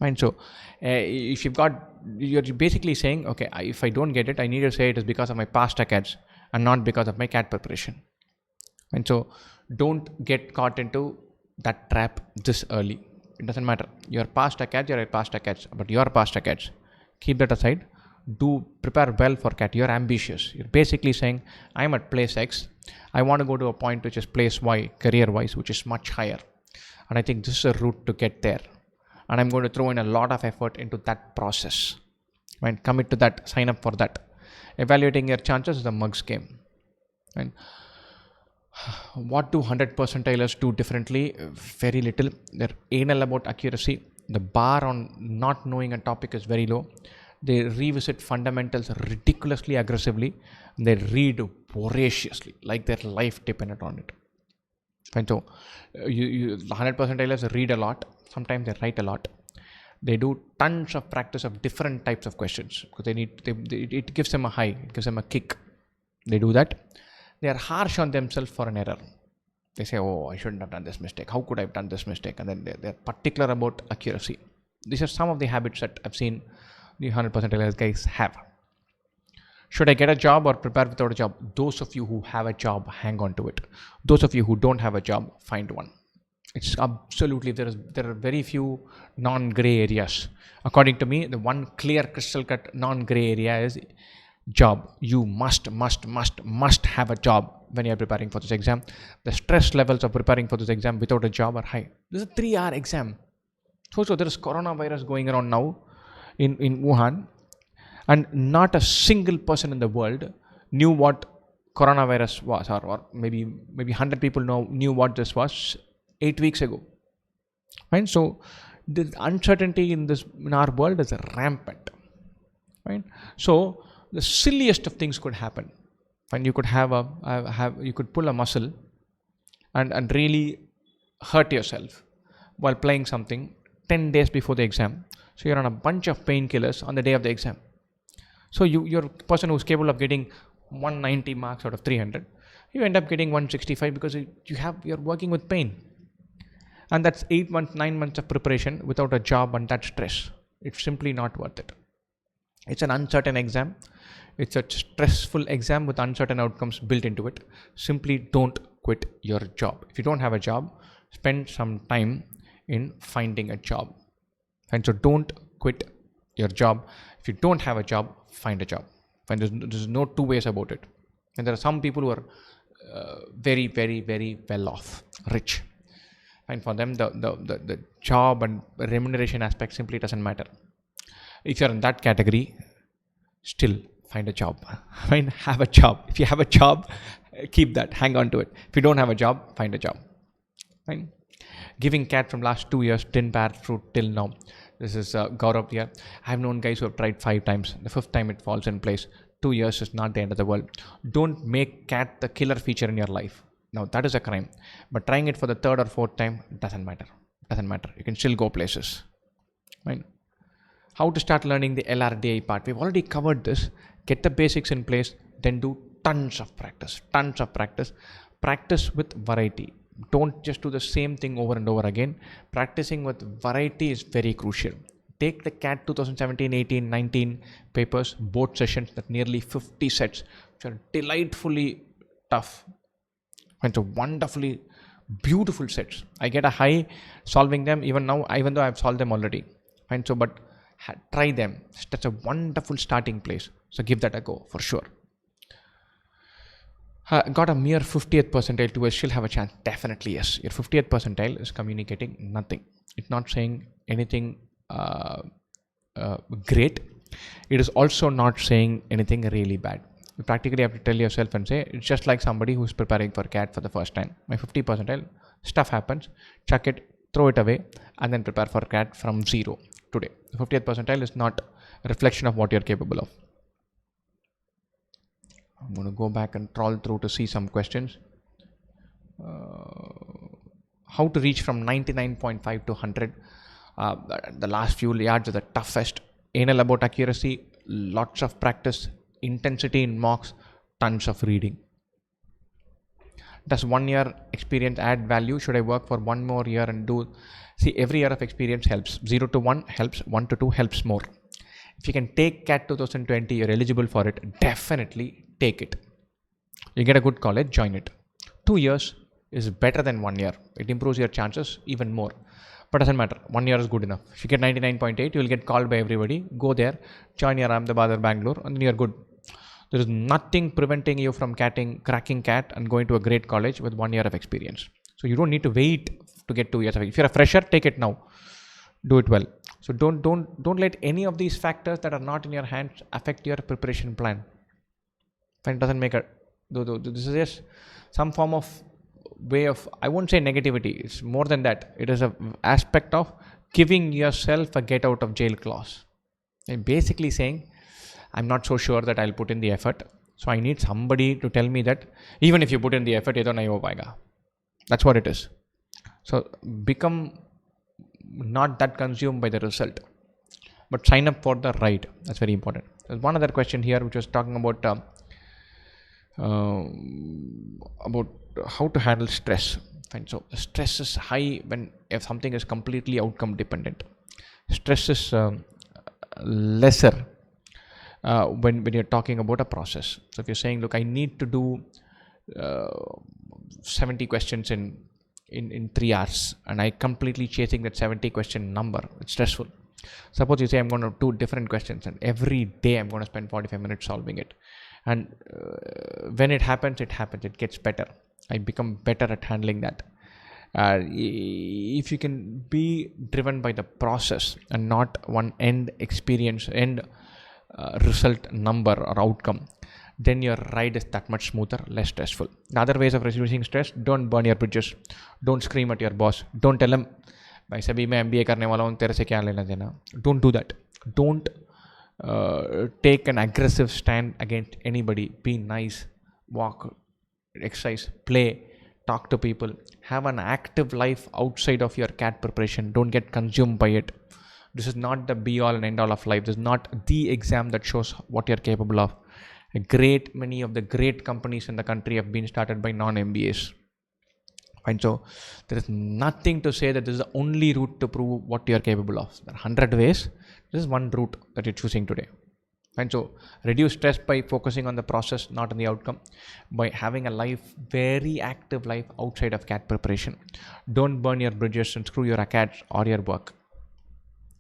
And so if you're basically saying, okay, if I don't get it, I need to say it is because of my past acads and not because of my CAT preparation. And so don't get caught into that trap this early. It doesn't matter. Your past acads, you're past acads, but your past acads, keep that aside. Do prepare well for CAT. You're ambitious. You're basically saying, I'm at place X. I want to go to a point which is place Y, career-wise, which is much higher. And I think this is a route to get there. And I'm going to throw in a lot of effort into that process. Right? Commit to that. Sign up for that. Evaluating your chances is a mug's game. Right? What do 100 percentilers do differently? Very little. They're anal about accuracy. The bar on not knowing a topic is very low. They revisit fundamentals ridiculously aggressively. They read voraciously, like their life depended on it. Fine. So, 100 percentilers read a lot. Sometimes they write a lot. They do tons of practice of different types of questions because it gives them a high, it gives them a kick. They do that. They are harsh on themselves for an error. They say, oh, I shouldn't have done this mistake. How could I have done this mistake? And then they're particular about accuracy. These are some of the habits that I've seen the 100 percentile guys have. Should I get a job or prepare without a job? Those of you who have a job, hang on to it. Those of you who don't have a job, find one. It's absolutely, there are very few non-gray areas. According to me, the one clear crystal cut non-gray area is job. You must have a job when you're preparing for this exam. The stress levels of preparing for this exam without a job are high. This is a 3-hour exam. So there is coronavirus going around now in Wuhan, and not a single person in the world knew what coronavirus was, or maybe 100 people knew what this was 8 weeks ago. Right? So the uncertainty in our world is rampant. Right? So the silliest of things could happen. And you could you could pull a muscle and really hurt yourself while playing something 10 days before the exam. So you're on a bunch of painkillers on the day of the exam. So you're a person who's capable of getting 190 marks out of 300. You end up getting 165 because you're working with pain. And that's 8 months, 9 months of preparation without a job and that stress. It's simply not worth it. It's an uncertain exam. It's a stressful exam with uncertain outcomes built into it. Simply don't quit your job. If you don't have a job, spend some time in finding a job. And so don't quit your job. If you don't have a job, find a job. And there's no two ways about it. And there are some people who are very, very, very well off, rich. And for them, the job and remuneration aspect simply doesn't matter. If you're in that category, still find a job. Have a job. If you have a job, keep that, hang on to it. If you don't have a job, find a job. Fine. Giving cat from last 2 years didn't bear fruit till now. This is Gaurav here. I've known guys who have tried 5 times. The 5th time it falls in place. 2 years is not the end of the world. Don't make cat the killer feature in your life. Now that is a crime. But trying it for the 3rd or 4th time doesn't matter. Doesn't matter. You can still go places. Fine. How to start learning the LRDI part. We've already covered this. Get the basics in place. Then do tons of practice. Tons of practice. Practice with variety. Don't just do the same thing over and over again. Practicing with variety is very crucial. Take the CAT 2017, 18, 19 papers, board sessions, that nearly 50 sets, which are delightfully tough and so wonderfully beautiful sets. I get a high solving them even now, even though I've solved them already. And so, but try them. That's a wonderful starting place. So give that a go for sure. Got a mere 50th percentile to still have a chance? Definitely yes. Your 50th percentile is communicating nothing. It's not saying anything great. It is also not saying anything really bad. You practically have to tell yourself and say, it's just like somebody who's preparing for CAT for the first time. My 50 percentile, stuff happens, chuck it, throw it away, and then prepare for CAT from 0 today. The 50th percentile is not a reflection of what you're capable of. I'm going to go back and trawl through to see some questions. How to reach from 99.5 to 100. The last few yards are the toughest. Anal about accuracy, lots of practice, intensity in mocks, tons of reading. Does 1 year experience add value? Should I work for 1 more year and do? See, every year of experience helps. 0 to 1 helps, 1 to 2 helps more. If you can take CAT 2020, you're eligible for it, definitely take it. You get a good college, join it. 2 years is better than 1 year. It improves your chances even more. But doesn't matter. 1 year is good enough. If you get 99.8, you will get called by everybody. Go there, join your Ahmedabad or Bangalore, and then you're good. There is nothing preventing you from cracking CAT and going to a great college with 1 year of experience. So you don't need to wait to get 2 years of experience. If you're a fresher, take it now. Do it well. So don't let any of these factors that are not in your hands affect your preparation plan. It doesn't make a. This is just some form of way of, I won't say negativity. It's more than that. It is an aspect of giving yourself a get out of jail clause. And basically saying, I'm not so sure that I'll put in the effort. So I need somebody to tell me that even if you put in the effort, that's what it is. So become not that consumed by the result, but sign up for the ride. That's very important. There's one other question here which was talking about how to handle stress. Fine. So stress is high if something is completely outcome dependent. Stress is lesser when you're talking about a process. So if you're saying, look, I need to do 70 questions in 3 hours, and I completely chasing that 70 question number, it's stressful. Suppose you say I'm going to do different questions and every day I'm going to spend 45 minutes solving it, and when it happens, it gets better. I become better at handling that. If you can be driven by the process and not one end result number or outcome, then your ride is that much smoother, less stressful. The other ways of reducing stress: don't burn your bridges, don't scream at your boss, don't tell him भाई सभी मैं MBA करने वाला हूँ, तेरे से क्या लेना देना. Don't do that. Don't take an aggressive stand against anybody. Be nice, walk, exercise, play, talk to people, have an active life outside of your CAT preparation. Don't get consumed by it. This is not the be all and end all of life. This is not the exam that shows what you're capable of. Many of the great companies in the country have been started by non-MBAs. And so there is nothing to say that this is the only route to prove what you are capable of. There are 100 ways. This is one route that you're choosing today. And so reduce stress by focusing on the process, not on the outcome, by having a very active life outside of CAT preparation. Don't burn your bridges and screw your ACADs or your work.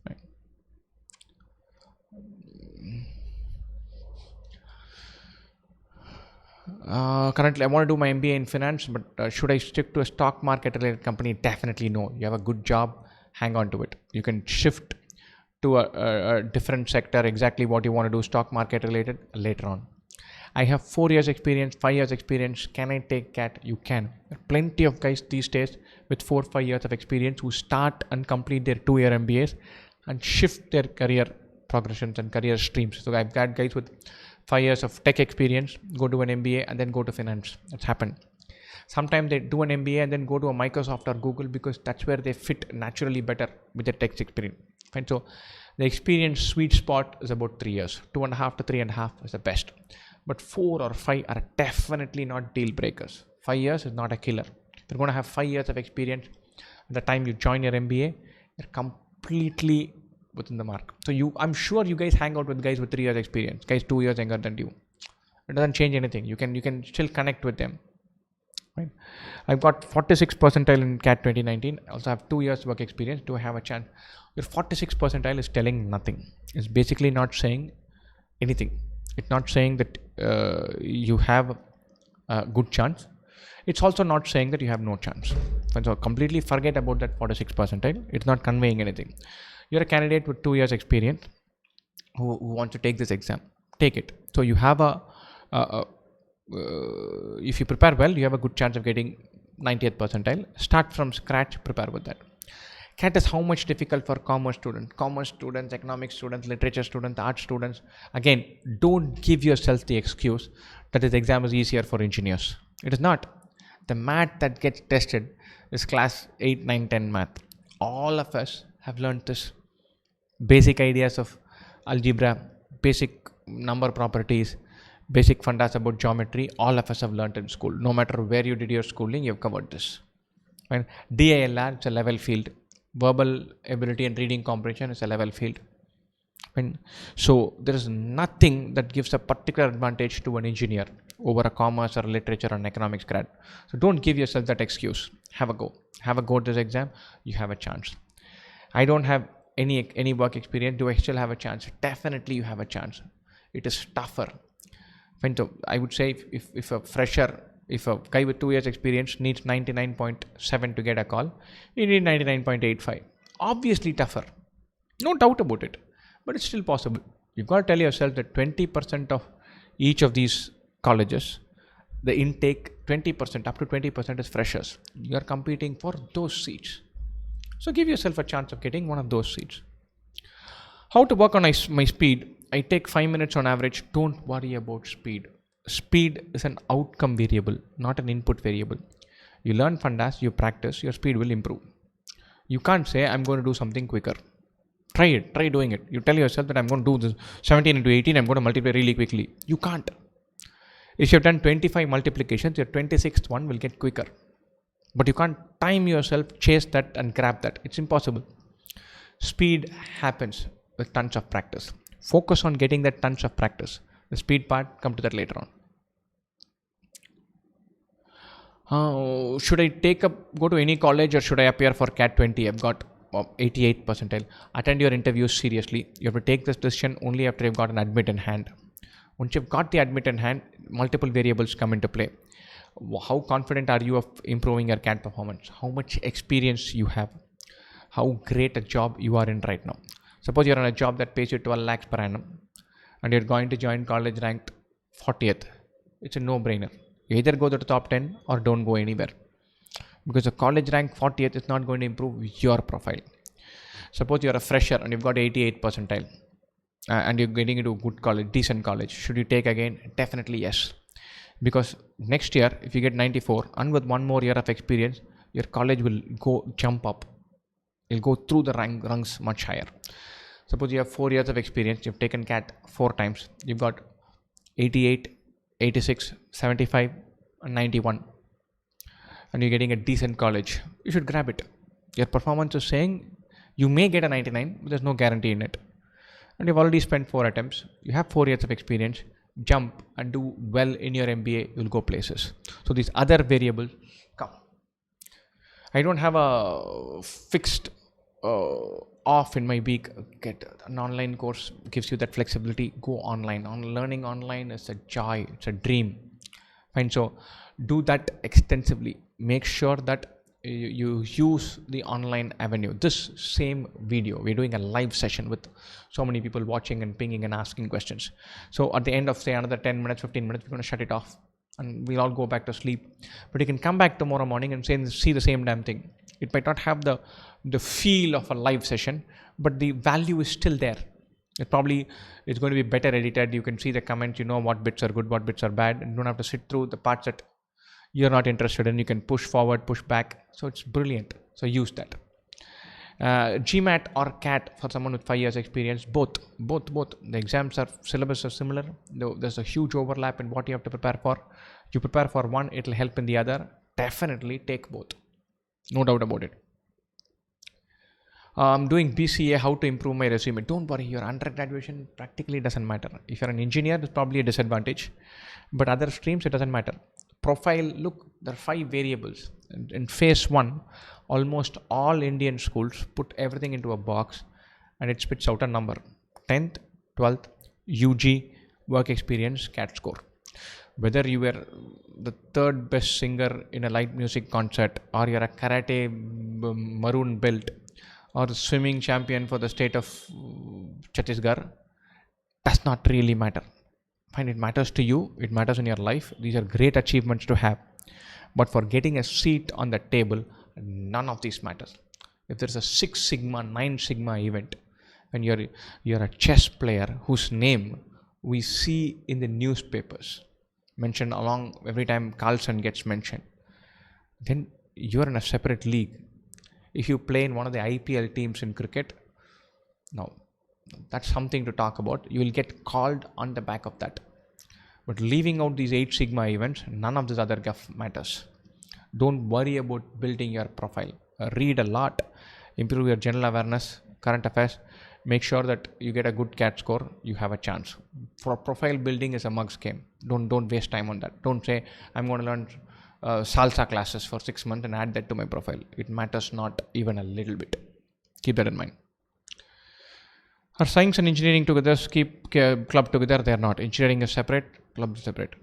Right. Currently, I want to do my MBA in finance, but should I stick to a stock market related company? Definitely no. You have a good job, hang on to it. You can shift to a different sector, exactly what you want to do, stock market related, later on. I have 4 years experience, 5 years experience. Can I take CAT? You can. There are plenty of guys these days with 4-5 years of experience who start and complete their 2-year MBAs and shift their career progressions and career streams. So I've got guys with 5 years of tech experience, go to an MBA and then go to finance. That's happened. Sometimes they do an MBA and then go to a Microsoft or Google because that's where they fit naturally better with their tech experience. Fine. So the experience sweet spot is about 3 years. 2.5 to 3.5 is the best. But 4 or 5 are definitely not deal breakers. 5 years is not a killer. You're going to have 5 years of experience. At the time you join your MBA, you're completely within the mark. So I'm sure you guys hang out with guys with 3 years experience, guys 2 years younger than you. It doesn't change anything. You can still connect with them. Right? I've got 46 percentile in CAT 2019. I also have 2 years work experience. Do I have a chance? Your 46 percentile is telling nothing. It's basically not saying anything. It's not saying that you have a good chance. It's also not saying that you have no chance. And so completely forget about that 46 percentile. It's not conveying anything. You're a candidate with 2 years experience who wants to take this exam. Take it. So you have if you prepare well, you have a good chance of getting 90th percentile. Start from scratch, prepare with that. CAT is how much difficult for commerce students, economics students, literature students, art students. Again, don't give yourself the excuse that this exam is easier for engineers. It is not. The math that gets tested is class 8, 9, 10 math. All of us have learned this. Basic ideas of algebra, basic number properties, basic fundas about geometry, all of us have learned in school. No matter where you did your schooling, you've covered this. Right? DILR, it's a level field. Verbal ability and reading comprehension is a level field. And so there is nothing that gives a particular advantage to an engineer over a commerce or literature or an economics grad. So don't give yourself that excuse. Have a go at this exam. You have a chance. I don't have any work experience. Do I still have a chance? Definitely you have a chance. It is tougher. I would say if a fresher, if a guy with 2 years experience needs 99.7 to get a call, you need 99.85. Obviously tougher. No doubt about it. But it's still possible. You've got to tell yourself that 20% of each of these colleges, the intake 20%, up to 20% is freshers. You are competing for those seats. So give yourself a chance of getting one of those seats. How to work on my speed? I take 5 minutes on average. Don't worry about speed. Speed is an outcome variable, not an input variable. You learn fundas, you practice, your speed will improve. You can't say, I'm going to do something quicker. Try it. Try doing it. You tell yourself that I'm going to do this 17 into 18, I'm going to multiply really quickly. You can't. If you've done 25 multiplications, your 26th one will get quicker. But you can't time yourself, chase that and grab that. It's impossible. Speed happens with tons of practice. Focus on getting that tons of practice. The speed part, come to that later on. Should I go to any college or should I appear for CAT 20? I've got 88 percentile. Attend your interviews seriously. You have to take this decision only after you've got an admit in hand. Once you've got the admit in hand, multiple variables come into play. How confident are you of improving your CAT performance? How much experience you have? How great a job you are in right now? Suppose you're on a job that pays you 12 lakhs per annum and you're going to join college ranked 40th. It's a no-brainer. You either go to the top 10 or don't go anywhere. Because a college rank 40th is not going to improve your profile. Suppose you're a fresher and you've got 88 percentile and you're getting into a good college, decent college. Should you take again? Definitely yes. Because next year, if you get 94 and with one more year of experience, your college will jump up. You'll go through the rungs much higher. Suppose you have 4 years of experience, you've taken CAT 4 times, you've got 88, 86, 75 and 91. And you're getting a decent college, you should grab it. Your performance is saying you may get a 99, but there's no guarantee in it. And you've already spent 4 attempts. You have 4 years of experience. Jump and do well in your MBA, you'll go places. So these other variables come. I don't have a fixed off in my week. Get an online course, gives you that flexibility. Go online. Learning online is a joy, it's a dream. Fine. So do that extensively. Make sure that you use the online avenue. This same video, we're doing a live session with so many people watching and pinging and asking questions. So at the end of say another 10 minutes, 15 minutes, we're going to shut it off and we'll all go back to sleep. But you can come back tomorrow morning and see the same damn thing. It might not have the feel of a live session, but the value is still there. It's going to be better edited. You can see the comments, you know what bits are good, what bits are bad, and you don't have to sit through the parts that you're not interested in. You can push forward, push back. So it's brilliant. So use that. GMAT or CAT for someone with 5 years experience, both. The exams syllabus are similar. There's a huge overlap in what you have to prepare for. You prepare for one, it'll help in the other. Definitely take both. No doubt about it. I'm doing BCA, how to improve my resume. Don't worry, your undergraduation practically doesn't matter. If you're an engineer, it's probably a disadvantage. But other streams, it doesn't matter. Profile, look, there are 5 variables. In phase 1, almost all Indian schools put everything into a box and it spits out a number. 10th, 12th, UG, work experience, CAT score. Whether you were the 3rd best singer in a light music concert, or you're a karate maroon belt, or the swimming champion for the state of Chhattisgarh, does not really matter. Fine, it matters to you, it matters in your life. These are great achievements to have. But for getting a seat on the table, none of these matters. If there's a 6 sigma, 9 sigma event, and you're a chess player whose name we see in the newspapers, mentioned along every time Carlson gets mentioned, then you're in a separate league. If you play in one of the IPL teams in cricket, now that's something to talk about. You will get called on the back of that. But leaving out these 8 sigma events, none of this other guff matters. Don't worry about building your profile. Read a lot, improve your general awareness, current affairs. Make sure that you get a good CAT score, you have a chance. For profile building is a mug's game. Don't waste time on that. Don't say, I'm going to learn salsa classes for 6 months and add that to my profile. It matters not even a little bit. Keep that in mind. Are science and engineering together? Keep club together? They are not. Engineering is separate, club is separate.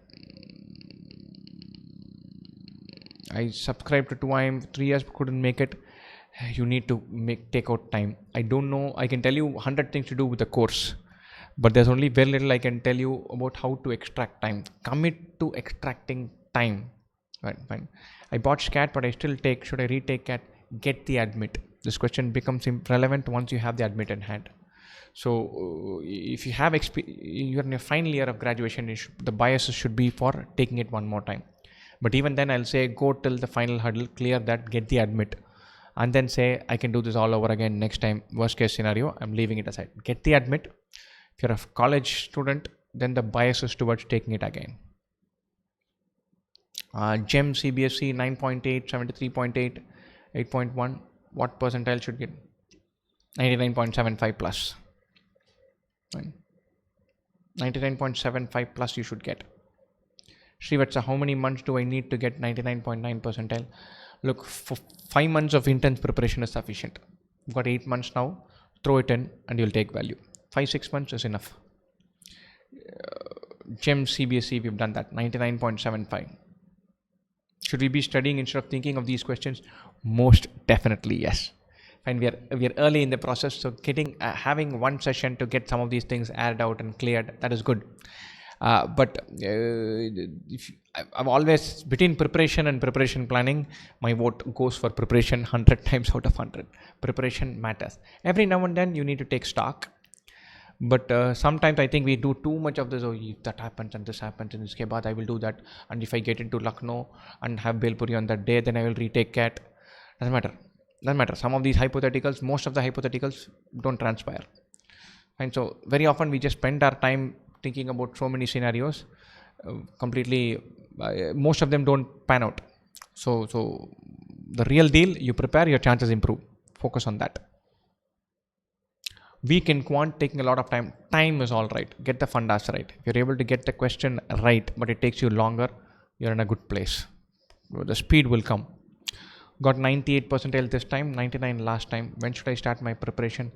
I subscribed to IIM 3 years, couldn't make it. You need to take out time. I don't know. I can tell you 100 things to do with the course, but there's only very little I can tell you about how to extract time. Commit to extracting time. Right, fine. I bought SCAT, but I still take. Should I retake CAT? Get the admit. This question becomes relevant once you have the admit in hand. So if you have you're in your final year of graduation, the biases should be for taking it one more time. But even then, I'll say go till the final hurdle, clear that, get the admit, and then say I can do this all over again next time. Worst case scenario, I'm leaving it aside. Get the admit. If you're a college student, then the bias is towards taking it again. GEM CBSE 9.8, 73.8, 8.1. What percentile should get? 99.75 plus. 99.75 plus you should get. Srivatsa, how many months do I need to get 99.9 percentile? Look, for 5 months of intense preparation is sufficient. You've got 8 months now, throw it in and you'll take value. 5-6 months is enough. GEM CBSE, we've done that, 99.75. Should we be studying instead of thinking of these questions? Most definitely yes. And we are early in the process, so having one session to get some of these things aired out and cleared, that is good. But I've always, between preparation and preparation planning, my vote goes for preparation 100 times out of 100. Preparation matters. Every now and then you need to take stock. But sometimes I think we do too much of this. Oh, that happens and this happens and iske baad I will do that. And if I get into Lucknow and have Belpuri on that day, then I will retake CAT. Doesn't matter. Some of these hypotheticals, most of the hypotheticals don't transpire. And so very often we just spend our time thinking about so many scenarios. Completely, most of them don't pan out. So the real deal, you prepare, your chances improve. Focus on that. Weak in quant, taking a lot of time. Time is all right. Get the fundas right. If you're able to get the question right, but it takes you longer, you're in a good place. The speed will come. Got 98 percentile this time, 99 last time. When should I start my preparation?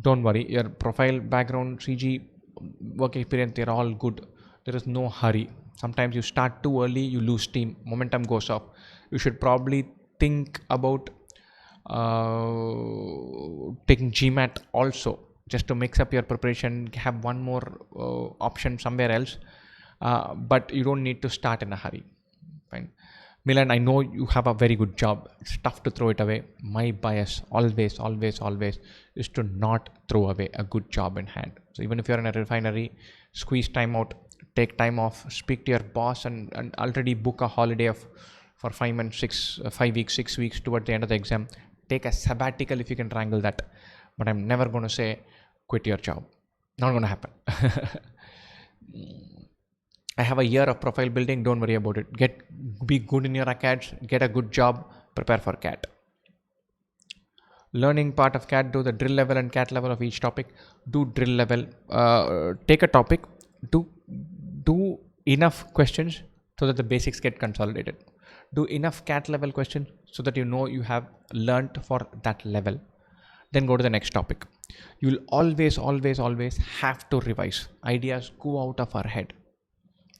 Don't worry. Your profile, background, CG, work experience, they're all good. There is no hurry. Sometimes you start too early, you lose steam, momentum goes off. You should probably think about taking GMAT also, just to mix up your preparation, have one more option somewhere else. But you don't need to start in a hurry. Fine. Milan, I know you have a very good job. It's tough to throw it away. My bias always is to not throw away a good job in hand. So even if you're in a refinery, squeeze time out, take time off, speak to your boss and already book a holiday for 5 months, 5 weeks, 6 weeks toward the end of the exam. Take a sabbatical if you can wrangle that. But I'm never going to say quit your job. Not going to happen. I have a year of profile building. Don't worry about it. Be good in your acads. Get a good job. Prepare for CAT. Learning part of CAT. Do the drill level and CAT level of each topic. Do drill level. Take a topic. Do enough questions so that the basics get consolidated. Do enough CAT level questions so that you know you have learnt for that level. Then go to the next topic. You will always have to revise. Ideas go out of our head.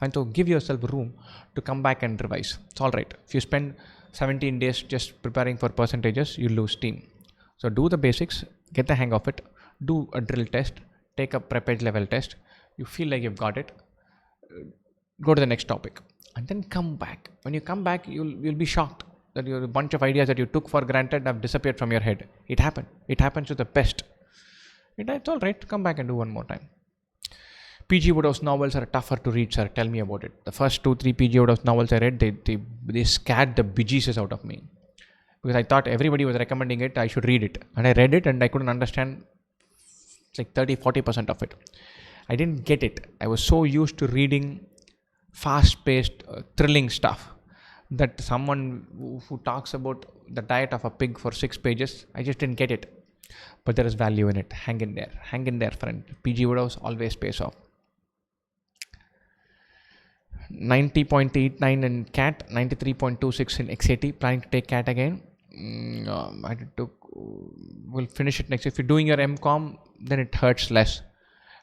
And so give yourself room to come back and revise. It's all right. If you spend 17 days just preparing for percentages, you lose steam. So do the basics, get the hang of it, do a drill test, take a prepared level test. You feel like you've got it, go to the next topic and then come back. When you come back, you'll be shocked that a bunch of ideas that you took for granted have disappeared from your head. It happened. It happens to the best. It's all right. Come back and do one more time. P.G. Wodehouse novels are tougher to read, sir. Tell me about it. The first 2-3 P.G. Wodehouse novels I read, they scared the bejesus out of me. Because I thought everybody was recommending it, I should read it. And I read it and I couldn't understand like 30-40% of it. I didn't get it. I was so used to reading fast-paced, thrilling stuff that someone who talks about the diet of a pig for 6 pages, I just didn't get it. But there is value in it. Hang in there, friend. P.G. Wodehouse always pays off. 90.89 in CAT, 93.26 in XAT. Planning to take CAT again. We'll finish it next. If you're doing your MCOM, then it hurts less.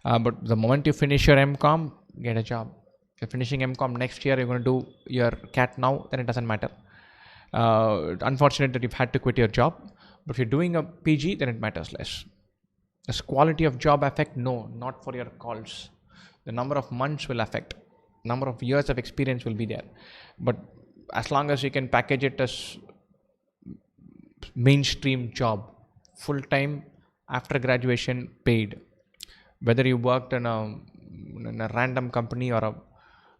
But the moment you finish your MCOM, get a job. If you're finishing MCOM next year, you're going to do your CAT now, then it doesn't matter. Unfortunate that you've had to quit your job. But if you're doing a PG, then it matters less. Does quality of job affect? No, not for your calls. The number of months will affect. Number of years of experience will be there. But as long as you can package it as mainstream job, full-time, after graduation, paid. Whether you worked in a random company or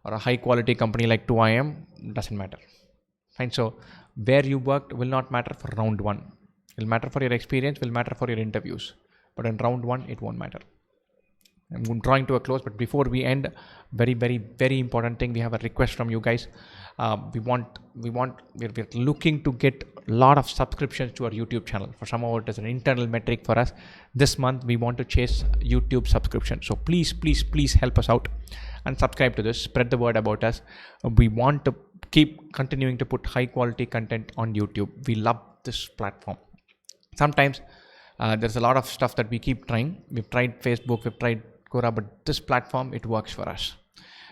a high-quality company like IIM, doesn't matter. Fine. So where you worked will not matter for round 1. It will matter for your experience, will matter for your interviews. But in round 1, it won't matter. I'm drawing to a close, but before we end, very important thing. We have a request from you guys. We're looking to get a lot of subscriptions to our YouTube channel. For some of it is an internal metric for us. This month, we want to chase YouTube subscription. So please help us out and subscribe to this. Spread the word about us. We want to keep continuing to put high quality content on YouTube. We love this platform. Sometimes there's a lot of stuff that we keep trying. We've tried Facebook, we've tried Quora, but this platform, it works for us.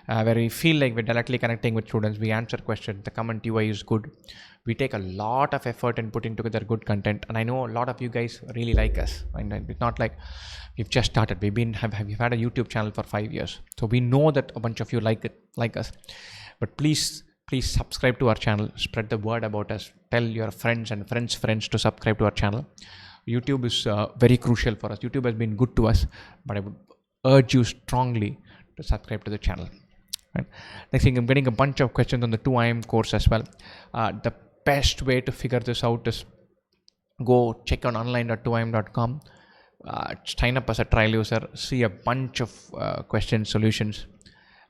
Where we feel like we're directly connecting with students, we answer questions, the comment UI is good. We take a lot of effort in putting together good content, and I know a lot of you guys really like us. And it's not like we've just started. We've had a YouTube channel for 5 years, so we know that a bunch of you like us. But please subscribe to our channel. Spread the word about us. Tell your friends and friends to subscribe to our channel. YouTube is very crucial for us. YouTube has been good to us, but I would urge you strongly to subscribe to the channel. Right. Next thing, I'm getting a bunch of questions on the 2IIM course as well. The best way to figure this out is go check on online.2im.com, sign up as a trial user, see a bunch of question solutions.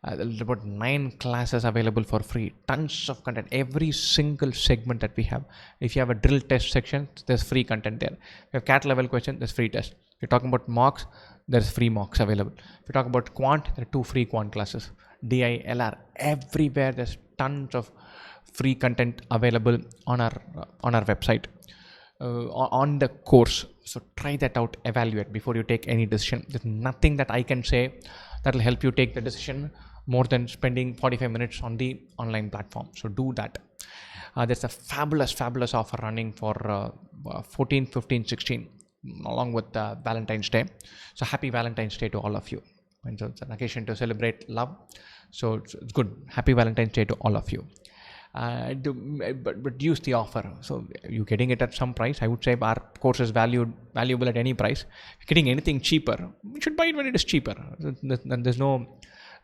There's about 9 classes available for free, tons of content, every single segment that we have. If you have a drill test section, there's free content there. If you have CAT level question, there's free test. If you're talking about mocks, there's free mocks available. If you talk about quant, there are 2 free quant classes. DI, LR, everywhere there's tons of free content available on our website, on the course. So try that out, evaluate before you take any decision. There's nothing that I can say That will help you take the decision more than spending 45 minutes on the online platform. So do that. There's a fabulous offer running for 14, 15, 16 along with Valentine's Day. So happy Valentine's Day to all of you. And so it's an occasion to celebrate love. So it's good. Happy Valentine's Day to all of you. But use the offer. So you're getting it at some price. I would say our course is valuable at any price. If you're getting anything cheaper, you should buy it when it is cheaper. There's no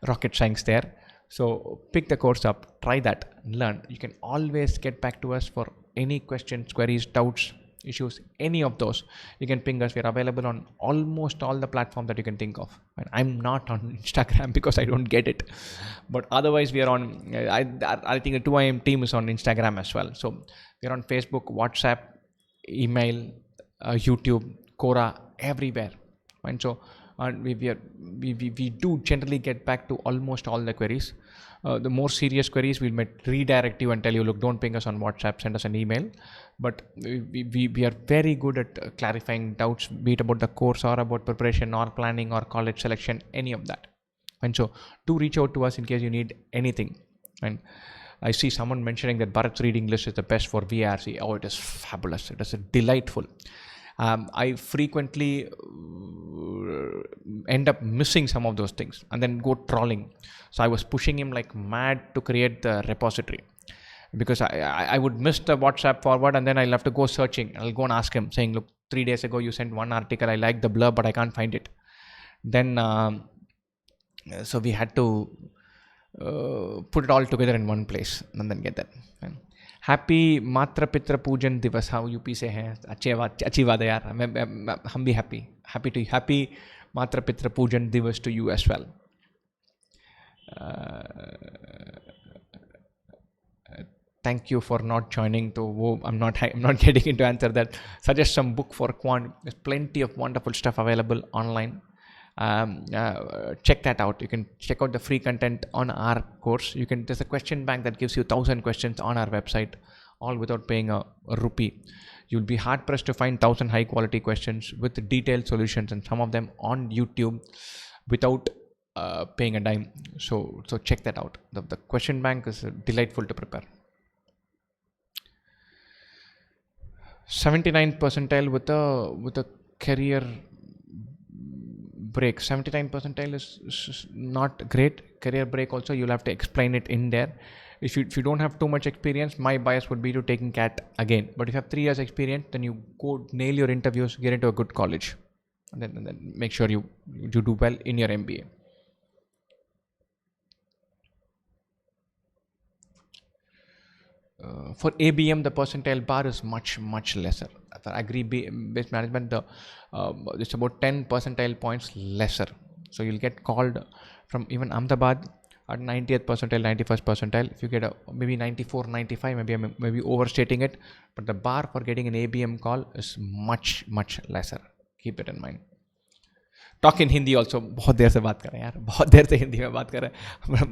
rocket science there. So pick the course up, try that, learn. You can always get back to us for any questions, queries, doubts, issues, any of those. You can ping us. We're available on almost all the platforms that you can think of. And I'm not on Instagram because I don't get it. But otherwise, we are on, I think the 2IIM team is on Instagram as well. So we're on Facebook, WhatsApp, email, YouTube, Quora, everywhere. And so we do generally get back to almost all the queries. The more serious queries, we'll redirect you and tell you, look, don't ping us on WhatsApp, send us an email. But we are very good at clarifying doubts, be it about the course or about preparation or planning or college selection, any of that. And so do reach out to us in case you need anything. And I see someone mentioning that Bharat's reading list is the best for VRC. Oh, it is fabulous. It is delightful. I frequently end up missing some of those things and then go trawling. So I was pushing him like mad to create the repository, because I would miss the WhatsApp forward and then I'll have to go searching. I'll go and ask him saying, look, 3 days ago you sent one article, I like the blurb, but I can't find it. Then so we had to put it all together in one place and then get that. Happy मात्र पितृ पूजन दिवस. हाँ UP से हैं, अच्छी बात है यार. हम भी हैप्पी मात्र पितृ पूजन दिवस to you as well. Thank you for not joining. So I'm not getting into answer that. Suggest some book for quant. There's plenty of wonderful stuff available online. Check that out. You can check out the free content on our course. There's a question bank that gives you 1,000 questions on our website, all without paying a rupee. You'll be hard pressed to find 1,000 high quality questions with detailed solutions, and some of them on YouTube without paying a dime. So check that out. The question bank is delightful to prepare. 79 percentile with a career break. 79 percentile is not great. Career break also, you'll have to explain it in there. If you don't have too much experience, my bias would be to taking CAT again. But if you have 3 years experience, then you go nail your interviews, get into a good college, and then make sure you do well in your MBA. For ABM, the percentile bar is much lesser. For agri-based management, it's about 10 percentile points lesser. So you'll get called from even Ahmedabad at 90th percentile, 91st percentile. If you get maybe 94, 95, maybe overstating it, but the bar for getting an ABM call is much lesser. Keep it in mind. Talk in Hindi also. बहुत देर से बात कर रहे हैं यार, बहुत देर से हिंदी में बात कर रहे हैं.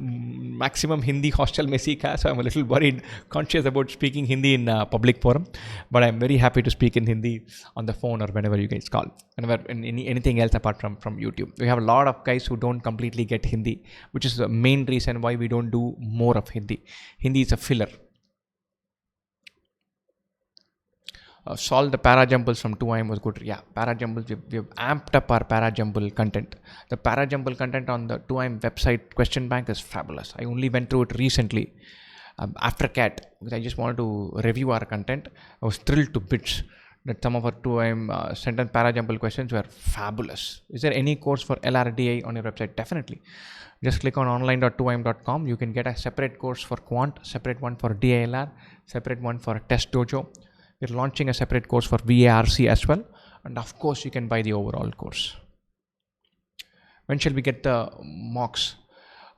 मैक्सिमम हिंदी हॉस्टल में सीखा है, so I am a little worried, conscious about speaking Hindi in public forum, but I am very happy to speak in Hindi on the phone or whenever you guys call, whenever anything else apart from YouTube. We have a lot of guys who don't completely get Hindi, which is the main reason why we don't do more of Hindi. Hindi is a filler. Solve the parajumbles from 2IIM was good. Yeah, parajumbles, we've amped up our parajumble content. The parajumble content on the 2IIM website question bank is fabulous. I only went through it recently after CAT, because I just wanted to review our content. I was thrilled to bits that some of our 2IIM sentence parajumble questions were fabulous. Is there any course for LRDA on your website? Definitely. Just click on online.2im.com. You can get a separate course for quant, separate one for DILR, separate one for test dojo. We're launching a separate course for VARC as well. And of course, you can buy the overall course. When shall we get the mocks?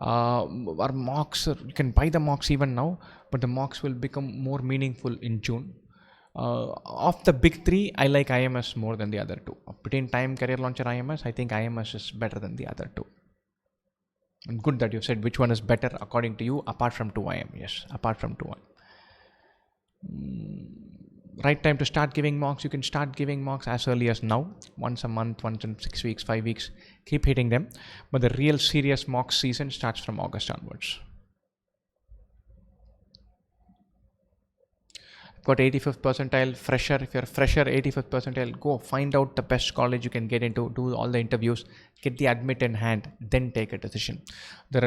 Our mocks, you can buy the mocks even now, but the mocks will become more meaningful in June. Of the big three, I like IMS more than the other two. Between Time, Career Launcher, IMS, I think IMS is better than the other two. And good that you said which one is better according to you, apart from 2IIM. Yes, apart from 2IIM. right time to start giving mocks, you can start giving mocks as early as now, once a month, once in 6 weeks, 5 weeks, keep hitting them. But the real serious mock season starts from August onwards. Got 85th percentile, fresher. If you're a fresher, 85th percentile, go find out the best college you can get into, do all the interviews, get the admit in hand, then take a decision. The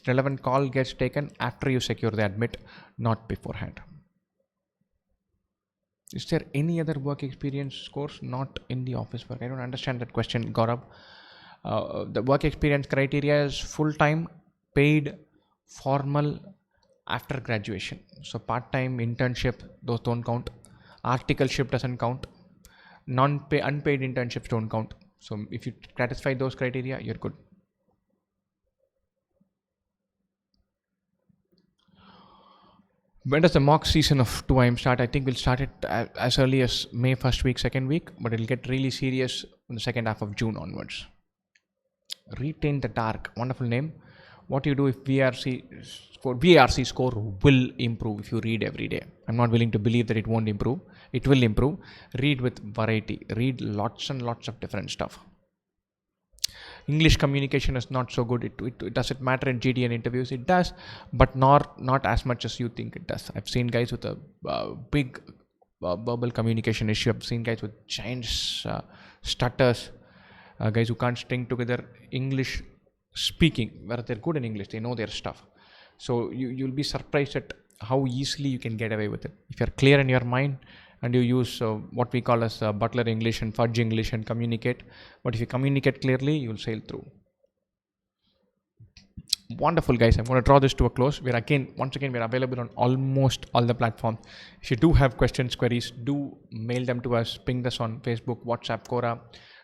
relevant call gets taken after you secure the admit, not beforehand. Is there any other work experience course not in the office work? I don't understand that question, Gaurav. The work experience criteria is full-time, paid, formal, after graduation. So part-time, internship, those don't count. Articleship doesn't count. Unpaid internships don't count. So if you satisfy those criteria, you're good. When does the mock season of 2IIM start? I think we'll start it as early as May first week, second week, but it'll get really serious in the second half of June onwards. Retain the Dark, wonderful name. What you do if VRC score will improve if you read every day. I'm not willing to believe that it won't improve. It will improve. Read with variety. Read lots and lots of different stuff. English communication is not so good. It doesn't matter in GDN interviews. It does, but not as much as you think it does. I've seen guys with a big verbal communication issue. I've seen guys with giant stutters, guys who can't string together English speaking, where they're good in English, they know their stuff. So you'll be surprised at how easily you can get away with it. If you're clear in your mind and you use what we call as Butler English and Fudge English and communicate. But if you communicate clearly, you'll sail through. Wonderful, guys. I'm going to draw this to a close. Once again, we're available on almost all the platforms. If you do have questions, queries, do mail them to us. Ping us on Facebook, WhatsApp, Quora,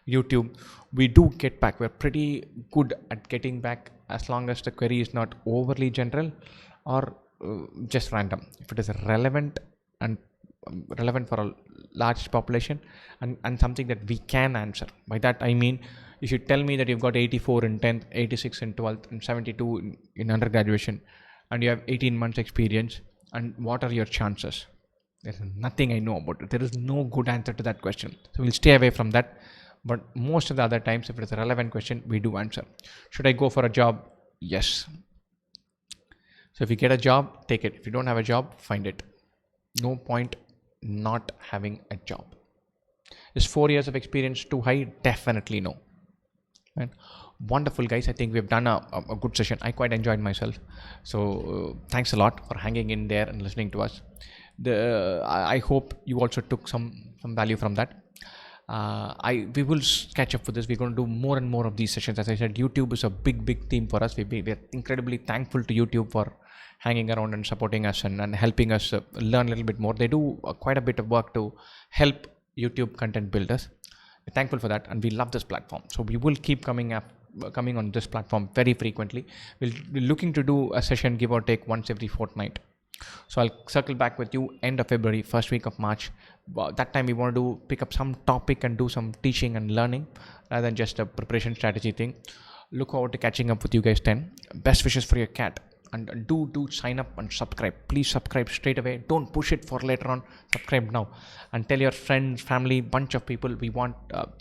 YouTube. We do get back. We're pretty good at getting back as long as the query is not overly general or just random. If it is relevant and relevant for a large population and something that we can answer. By that I mean, if you tell me that you've got 84 in 10th, 86 in 12th and 72 in undergraduation and you have 18 months experience, and what are your chances? There's nothing I know about it. There is no good answer to that question. So we'll stay away from that. But most of the other times, if it's a relevant question, we do answer. Should I go for a job? Yes. So if you get a job, take it. If you don't have a job, find it. No point not having a job. Is 4 years of experience too high? Definitely no. Right? Wonderful, guys. I think we've done a good session. I quite enjoyed myself. So thanks a lot for hanging in there and listening to us. I hope you also took some value from that. We will catch up with this. We're going to do more and more of these sessions. As I said, YouTube is a big theme for us. We're incredibly thankful to YouTube for hanging around and supporting us and helping us learn a little bit more. They do quite a bit of work to help YouTube content builders. We're thankful for that, and we love this platform. So we will keep coming on this platform very frequently. We're looking to do a session, give or take, once every fortnight. So I'll circle back with you end of February, first week of March. That time we want to pick up some topic and do some teaching and learning rather than just a preparation strategy thing. Look forward to catching up with you guys then. Best wishes for your cat. And do sign up and subscribe. Please subscribe straight away. Don't push it for later on. Subscribe now. And tell your friends, family, bunch of people. We want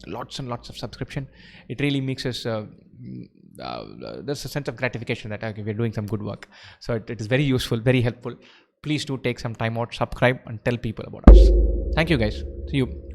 lots and lots of subscription. It really makes us... there's a sense of gratification that we're doing some good work. So it is very useful, very helpful. Please do take some time out, subscribe and tell people about us. Thank you, guys. See you.